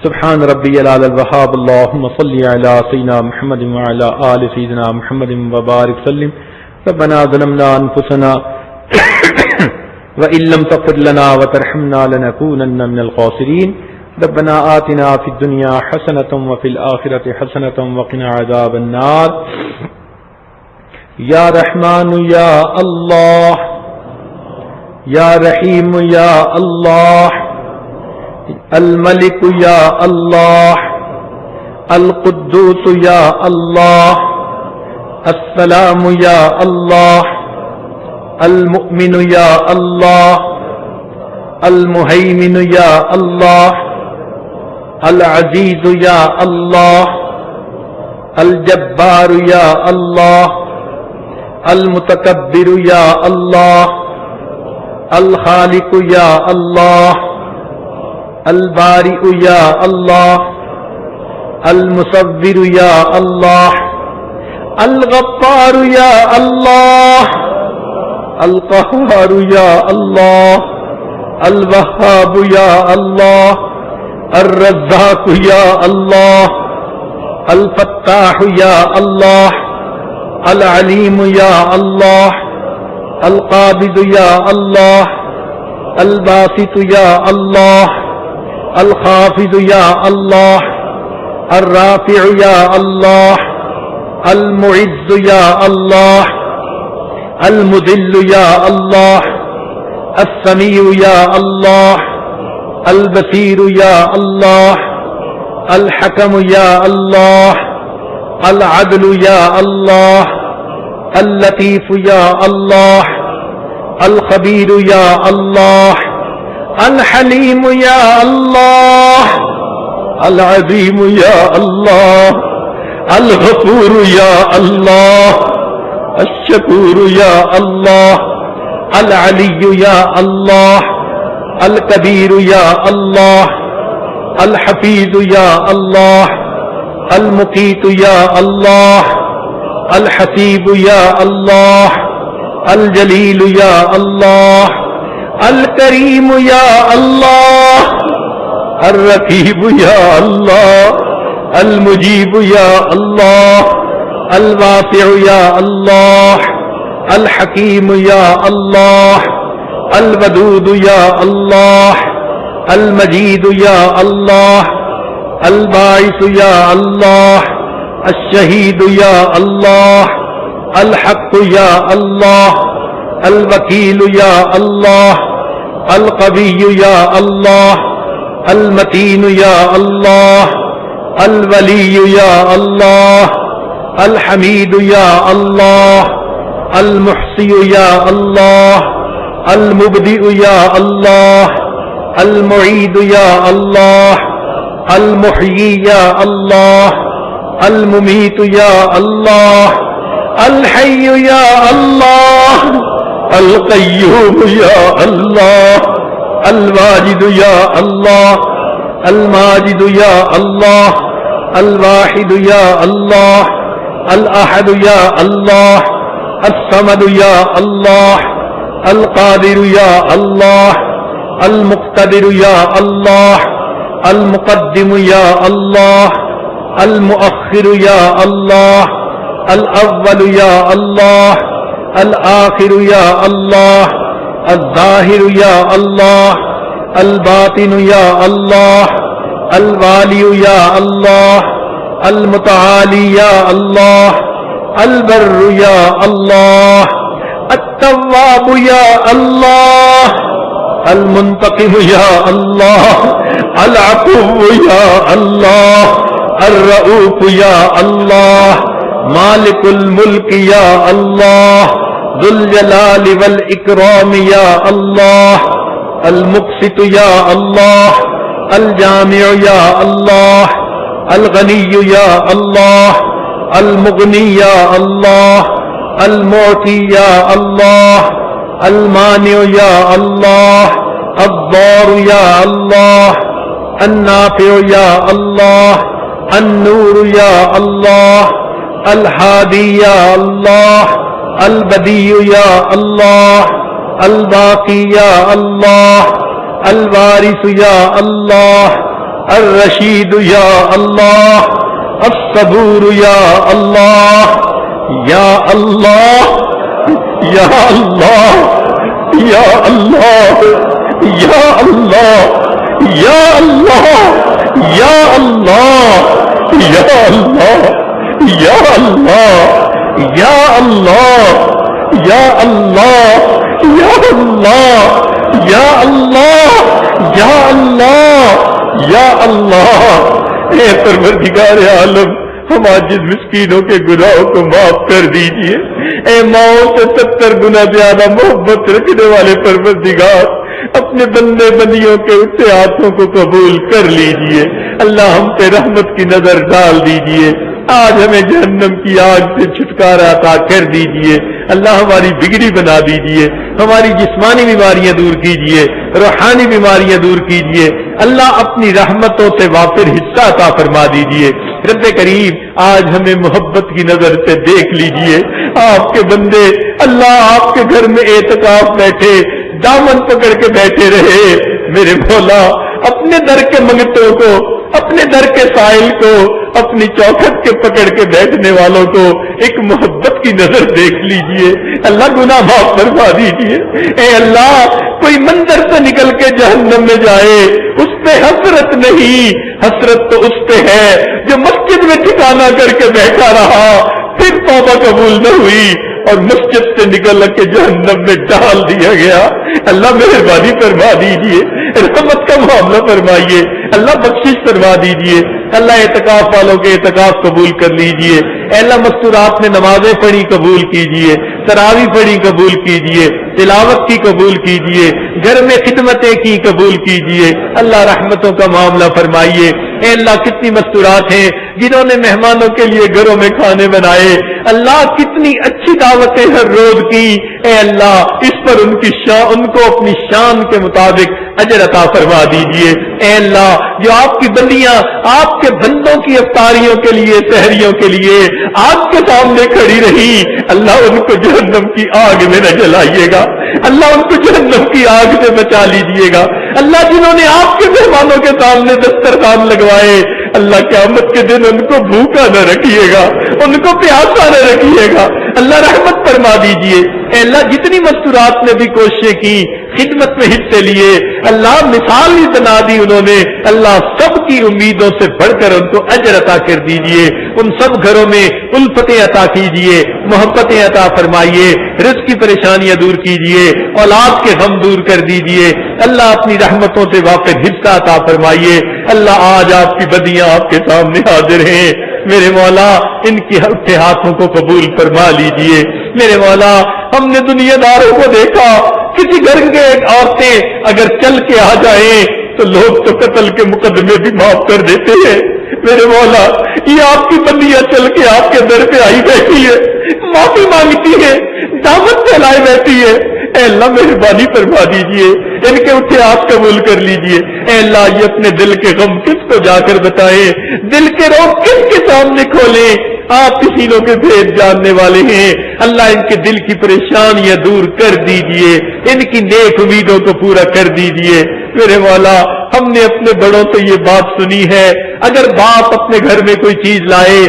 سبحان ربی العلی الوہاب، اللہم صلی علی سیدنا محمد وعلی آل سیدنا محمد وبارک وسلم۔ ربنا ظلمنا انفسنا وإن لم تغفر لنا وترحمنا لنكونن من الخاسرين۔ ربنا آتنا في الدنيا حسنة وفي الآخرة حسنة وقنا عذاب النار۔ یا رحمان یا اللہ، یا رحیم یا اللہ، الملک یا اللہ، القدوس یا اللہ، السلام یا اللہ، المؤمن یا اللہ، المہیمن یا اللہ، العزیز یا اللہ، الجبار یا اللہ، المتکبر یا اللہ، الخالق یا اللہ، البارئ یا اللہ، المصور یا اللہ، الغفار یا اللہ، القہار یا اللہ، الوہاب یا اللہ، الرزاق یا اللہ، الفتاح یا اللہ، العلیم یا اللہ، القابض یا اللہ، الباسط یا اللہ، الخافض یا اللہ، الرافع یا اللہ، المعز یا اللہ، المذل یا اللہ، السمیع یا اللہ، البصیر یا اللہ، الحکم یا اللہ، العدل یا اللہ، اللطیف یا اللہ، الخبیر یا اللہ، الحلیم یا اللہ، العظیم یا اللہ، الغفور یا اللہ، الشکور یا اللہ، العلی یا اللہ، الکبیر یا اللہ، الحفیظ یا اللہ، المقیت یا اللہ، الحسیب یا اللہ، الجلیل یا اللہ، الکریم یا اللہ، الرقیب یا اللہ، المجیب یا اللہ، الواسع یا اللہ، الحکیم یا اللہ، الودود یا اللہ، المجید یا اللہ، الباعث یا اللہ، الشہید یا اللہ، الحق یا اللہ، الوکیل یا اللہ، القوی یا اللہ، المتین یا اللہ، الولی یا اللہ، الحمید یا اللہ، المحصی یا اللہ، المبدئ یا اللہ، المعید یا اللہ، المحیی یا اللہ، الممیت یا اللہ، الحی یا اللہ، القیوم یا اللہ، الواجد یا اللہ، الماجد یا اللہ، الواحد یا اللہ، الاحد یا اللہ، الصمد یا اللہ، القادر یا اللہ، المقتدر یا اللہ، المقدم یا اللہ، المؤخر یا اللہ، الاول یا اللہ، الآخر یا اللہ، الظاہر یا اللہ، الباطن یا اللہ، الوالی یا اللہ، المتعالی یا اللہ، البر یا اللہ، التواب یا اللہ، المنتقم یا اللہ، العفو یا اللہ، الرؤوف یا اللہ، مالک الملک یا اللہ، ذو الجلال والاکرام یا اللہ، المقسط یا اللہ، الجامع یا اللہ، الغنی یا اللہ، المغنی یا اللہ، المعطی یا اللہ، المانع یا اللہ، الضار یا اللہ، النافع یا اللہ، النور یا اللہ، الہادی یا اللہ، البدیع یا اللہ، الباقی یا اللہ، الوارث یا اللہ، الرشید یا اللہ، الصبور یا اللہ، یا اللہ، یا اللہ، یا اللہ، یا اللہ، یا اللہ، یا اللہ، یا اللہ، یا اللہ، یا اللہ، یا اللہ، یا اللہ، یا اللہ، یا اللہ، یا اللہ۔ اے پروردگار عالم، ہم عاجز مسکینوں کے گناہوں کو معاف کر دیجئے۔ اے ماؤں سے 70 گنا زیادہ محبت رکھنے والے پروردگار، اپنے بندے بندیوں کے اٹھے ہاتھوں کو قبول کر لیجئے۔ اللہ ہم پہ رحمت کی نظر ڈال دیجئے، آج ہمیں جہنم کی آگ سے چھٹکارا عطا کر دیجئے۔ اللہ ہماری بگڑی بنا دیجئے، ہماری جسمانی بیماریاں دور کیجئے، روحانی بیماریاں دور کیجئے۔ اللہ اپنی رحمتوں سے وافر حصہ عطا فرما دیجئے۔ رب کریم آج ہمیں محبت کی نظر سے دیکھ لیجئے۔ آپ کے بندے اللہ آپ کے گھر میں اعتکاف بیٹھے دامن پکڑ کے بیٹھے رہے۔ میرے مولا اپنے در کے منگتوں کو، اپنے در کے سائل کو، اپنی چوکھٹ کے پکڑ کے بیٹھنے والوں کو ایک محبت کی نظر دیکھ لیجئے۔ اللہ گناہ معاف فرما دیجئے۔ اے اللہ کوئی منظر سے نکل کے جہنم میں جائے اس پہ حسرت نہیں، حسرت تو اس پہ ہے جو مسجد میں ٹھکانہ کر کے بیٹھا رہا، پھر توبہ قبول نہ ہوئی اور مسجد سے نکل کے جہنم میں ڈال دیا گیا۔ اللہ مہربانی فرما دیجئے، رحمت کا معاملہ فرمائیے، اللہ بخشش فرما دیجئے۔ اللہ اعتکاف والوں کے اعتکاف قبول کر لیجئے۔ اے اللہ مستورات میں نمازیں پڑھی قبول کیجئے، تراویح پڑھی قبول کیجئے، تلاوت کی قبول کیجئے، گھر میں خدمتیں کی قبول کیجئے۔ اللہ رحمتوں کا معاملہ فرمائیے۔ اے اللہ کتنی مستورات ہیں جنہوں نے مہمانوں کے لیے گھروں میں کھانے بنائے، اللہ کتنی اچھی دعوتیں ہر روز کی۔ اے اللہ اس پر ان کو اپنی شان کے مطابق اجر عطا فرما دیجئے۔ اے اللہ جو آپ کی بندیاں آپ کے بندوں کی افطاریوں کے لیے، سحریوں کے لیے آگ کے سامنے کھڑی رہی، اللہ ان کو جہنم کی آگ میں نہ جلائیے گا، اللہ ان کو جہنم کی آگ سے بچا لیجئے گا۔ اللہ جنہوں نے آپ کے مہمانوں کے سامنے دسترخوان لگوائے، اللہ قیامت کے دن ان کو بھوکا نہ رکھیے گا، ان کو پیاسا نہ رکھیے گا۔ اللہ رحمت فرما دیجئے۔ اے اللہ جتنی مستورات نے بھی کوششیں کی خدمت میں حصے لیے، اللہ مثال ہی بنا دی انہوں نے، اللہ سب کی امیدوں سے بڑھ کر ان کو اجر عطا کر دیجئے، ان سب گھروں میں الفتیں عطا کیجئے، محبتیں عطا فرمائیے، رزق کی پریشانیاں دور کیجئے، اولاد کے غم دور کر دیجئے، اللہ اپنی رحمتوں سے واقف حصہ عطا فرمائیے۔ اللہ آج آپ کی بدیاں آپ کے سامنے حاضر ہیں، میرے مولا ان کی ہلکے ہاتھوں کو قبول فرما لیجئے۔ میرے مولا ہم نے دنیا داروں کو دیکھا، کسی گھر کے عورتیں اگر چل کے آ جائیں تو لوگ تو قتل کے مقدمے بھی معاف کر دیتے ہیں۔ میرے مولا یہ آپ کی بندیاں چل کے آپ کے در پہ آئی بیٹھی ہے، معافی مانگتی ہے، دعوت پھیلائے بیٹھی ہے، اے اللہ مہربانی فرما دیجئے، ان کے اٹھے آپ قبول کر لیجئے۔ اے اللہ یہ اپنے دل کے غم کس کو جا کر بتائیں، دل کے روگ کس کے سامنے کھولیں، آپ سینوں کے بھید جاننے والے ہیں۔ اللہ ان کے دل کی پریشانیاں دور کر دیجئے، ان کی نیک امیدوں کو پورا کر دیجئے۔ میرے مولا ہم نے اپنے بڑوں سے یہ بات سنی ہے، اگر باپ اپنے گھر میں کوئی چیز لائے،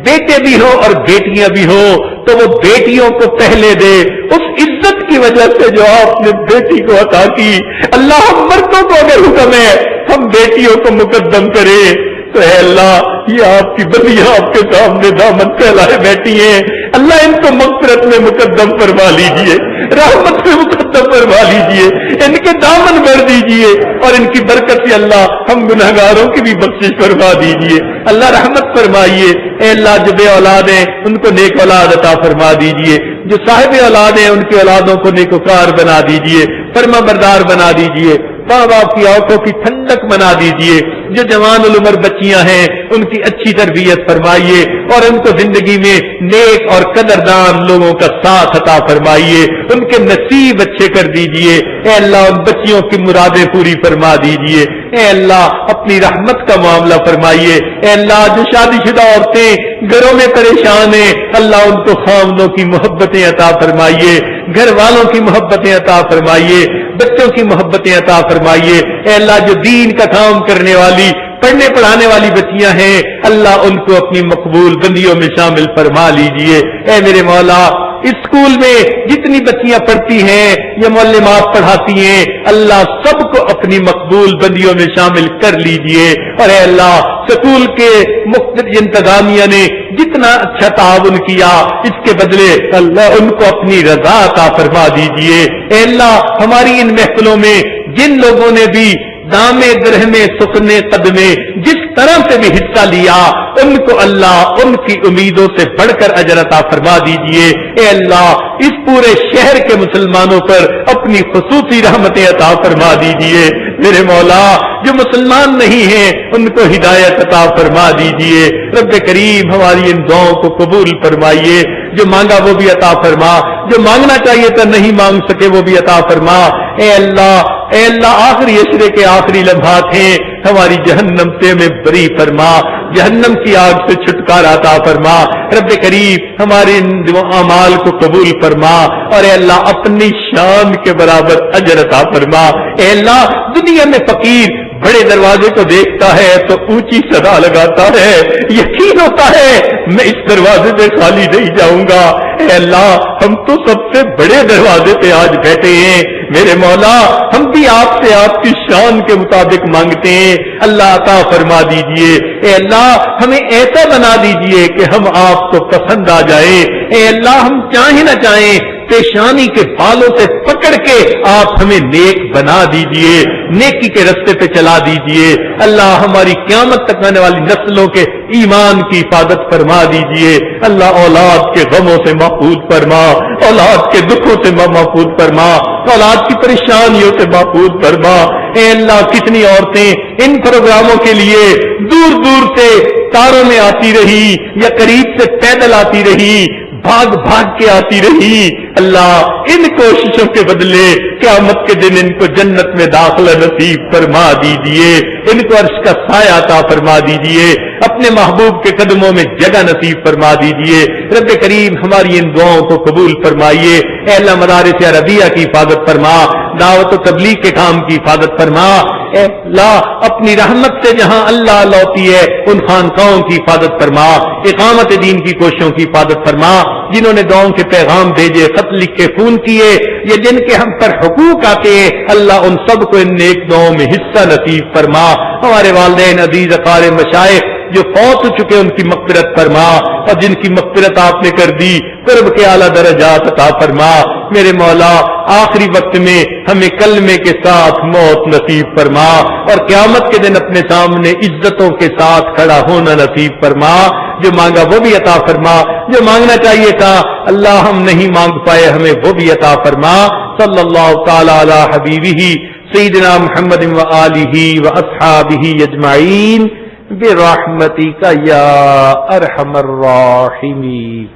بیٹے بھی ہو اور بیٹیاں بھی ہو، تو وہ بیٹیوں کو پہلے دے، اس عزت کی وجہ سے جو آپ نے بیٹی کو عطا کی۔ اللہ ہم مردوں کو اگر حکم ہے ہم بیٹیوں کو مقدم کریں تو اے اللہ یہ آپ کی بندیاں آپ کے سامنے دامن پھیلائے بیٹھی ہیں، اللہ ان کو مغفرت میں مقدم فرما لیجئے، رحمت میں مقدم فرما لیجئے، ان کے دامن بھر دیجئے، اور ان کی برکت سے اللہ ہم گنہگاروں کی بھی بخشش فرما دیجئے۔ اللہ رحمت فرمائیے، اے اللہ جو بے اولاد ہیں ان کو نیک اولاد عطا فرما دیجئے، جو صاحب اولاد ہیں ان کی اولادوں کو نیکوکار بنا دیجئے، فرما بردار بنا دیجئے، ماں باپ کی آنکھوں کی ٹھنڈک بنا دیجئے، جو جوان العمر بچیاں ہیں ان کی اچھی تربیت فرمائیے، اور ان کو زندگی میں نیک اور قدردان لوگوں کا ساتھ عطا فرمائیے، ان کے نصیب اچھے کر دیجئے۔ اے اللہ ان بچیوں کی مرادیں پوری فرما دیجئے۔ اے اللہ اپنی رحمت کا معاملہ فرمائیے۔ اے اللہ جو شادی شدہ عورتیں گھروں میں پریشان ہیں، اللہ ان کو خاوندوں کی محبتیں عطا فرمائیے، گھر والوں کی محبتیں عطا فرمائیے، بچوں کی محبتیں عطا فرمائیے۔ اے اللہ جو دین کا کام کرنے والی پڑھنے پڑھانے والی بچیاں ہیں، اللہ ان کو اپنی مقبول بندیوں میں شامل فرما لیجئے۔ اے میرے مولا اسکول میں جتنی بچیاں پڑھتی ہیں یا معلمات پڑھاتی ہیں، اللہ سب کو اپنی مقبول بندیوں میں شامل کر لیجئے۔ اور اے اللہ اسکول کے مختلف انتظامیہ نے جتنا اچھا تعاون کیا، اس کے بدلے اللہ ان کو اپنی رضا عطا فرما دیجئے۔ اے اللہ ہماری ان محفلوں میں جن لوگوں نے بھی دامے گرہمے سکنے قدمے جس طرح سے بھی حصہ لیا، ان کو اللہ ان کی امیدوں سے بڑھ کر اجر عطا فرما دیجئے۔ اے اللہ اس پورے شہر کے مسلمانوں پر اپنی خصوصی رحمتیں عطا فرما دیجئے۔ میرے مولا جو مسلمان نہیں ہیں ان کو ہدایت عطا فرما دیجئے۔ رب کریم ہماری ان دعاؤں کو قبول فرمائیے، جو مانگا وہ بھی عطا فرما، جو مانگنا چاہیے تھا نہیں مانگ سکے وہ بھی عطا فرما۔ اے اللہ آخری عشرے کے آخری لمحات ہیں، ہماری جہنم سے ہمیں بری فرما، جہنم کی آگ سے چھٹکارا عطا فرما۔ رب کریم ہمارے اعمال کو قبول فرما، اور اے اللہ اپنی شان کے برابر اجر عطا فرما۔ اے اللہ دنیا میں فقیر بڑے دروازے کو دیکھتا ہے تو اونچی صدا لگاتا ہے، یقین ہوتا ہے میں اس دروازے پہ خالی نہیں جاؤں گا۔ اے اللہ ہم تو سب سے بڑے دروازے پہ آج بیٹھے ہیں، میرے مولا ہم بھی آپ سے آپ کی شان کے مطابق مانگتے ہیں، اللہ عطا فرما دیجئے۔ اے اللہ ہمیں ایسا بنا دیجئے کہ ہم آپ کو پسند آ جائیں۔ اے اللہ ہم چاہیں نہ چاہیں پیشانی کے بالوں سے پکڑ کے آپ ہمیں نیک بنا دیجئے، نیکی کے رستے پہ چلا دیجئے۔ اللہ ہماری قیامت تک آنے والی نسلوں کے ایمان کی حفاظت فرما دیجئے۔ اللہ اولاد کے غموں سے محفوظ فرما، اولاد کے دکھوں سے محفوظ فرما، اولاد کی پریشانیوں سے محفوظ فرما۔ اے اللہ کتنی عورتیں ان پروگراموں کے لیے دور دور سے کاروں میں آتی رہی یا قریب سے پیدل آتی رہی، بھاگ بھاگ کے آتی رہی، اللہ ان کوششوں کے بدلے قیامت کے دن ان کو جنت میں داخلہ نصیب فرما دیجئے، ان کو عرش کا سایہ عطا فرما دیجئے، اپنے محبوب کے قدموں میں جگہ نصیب فرما دیجئے۔ رب کریم ہماری ان دعاؤں کو قبول فرمائیے۔ اے اللہ مدارس عربیہ کی حفاظت فرما، دعوت و تبلیغ کے کام کی حفاظت فرما۔ اے اللہ اپنی رحمت سے جہاں اللہ لوتی ہے ان خانقاہوں کی حفاظت فرما، اقامت دین کی کوششوں کی حفاظت فرما، جنہوں نے دعاؤں کے پیغام بھیجے، خط لکھ کے فون کیے، یہ جن کے ہم پر حقوق آتے ہیں، اللہ ان سب کو ان نیک دعاؤں میں حصہ نصیب فرما۔ ہمارے والدین عزیز اقارب مشائخ جو فوت ہو چکے ان کی مغفرت فرما، اور جن کی مغفرت آپ نے کر دی قرب کے اعلیٰ درجات عطا فرما۔ میرے مولا آخری وقت میں ہمیں کلمے کے ساتھ موت نصیب فرما، اور قیامت کے دن اپنے سامنے عزتوں کے ساتھ کھڑا ہونا نصیب فرما۔ جو مانگا وہ بھی عطا فرما، جو مانگنا چاہیے تھا اللہ ہم نہیں مانگ پائے ہمیں وہ بھی عطا فرما۔ صلی اللہ تعالی علی حبیبہ سیدنا محمد و آلہ و اصحابہ اجمعین برحمتک یا ارحم الراحمین۔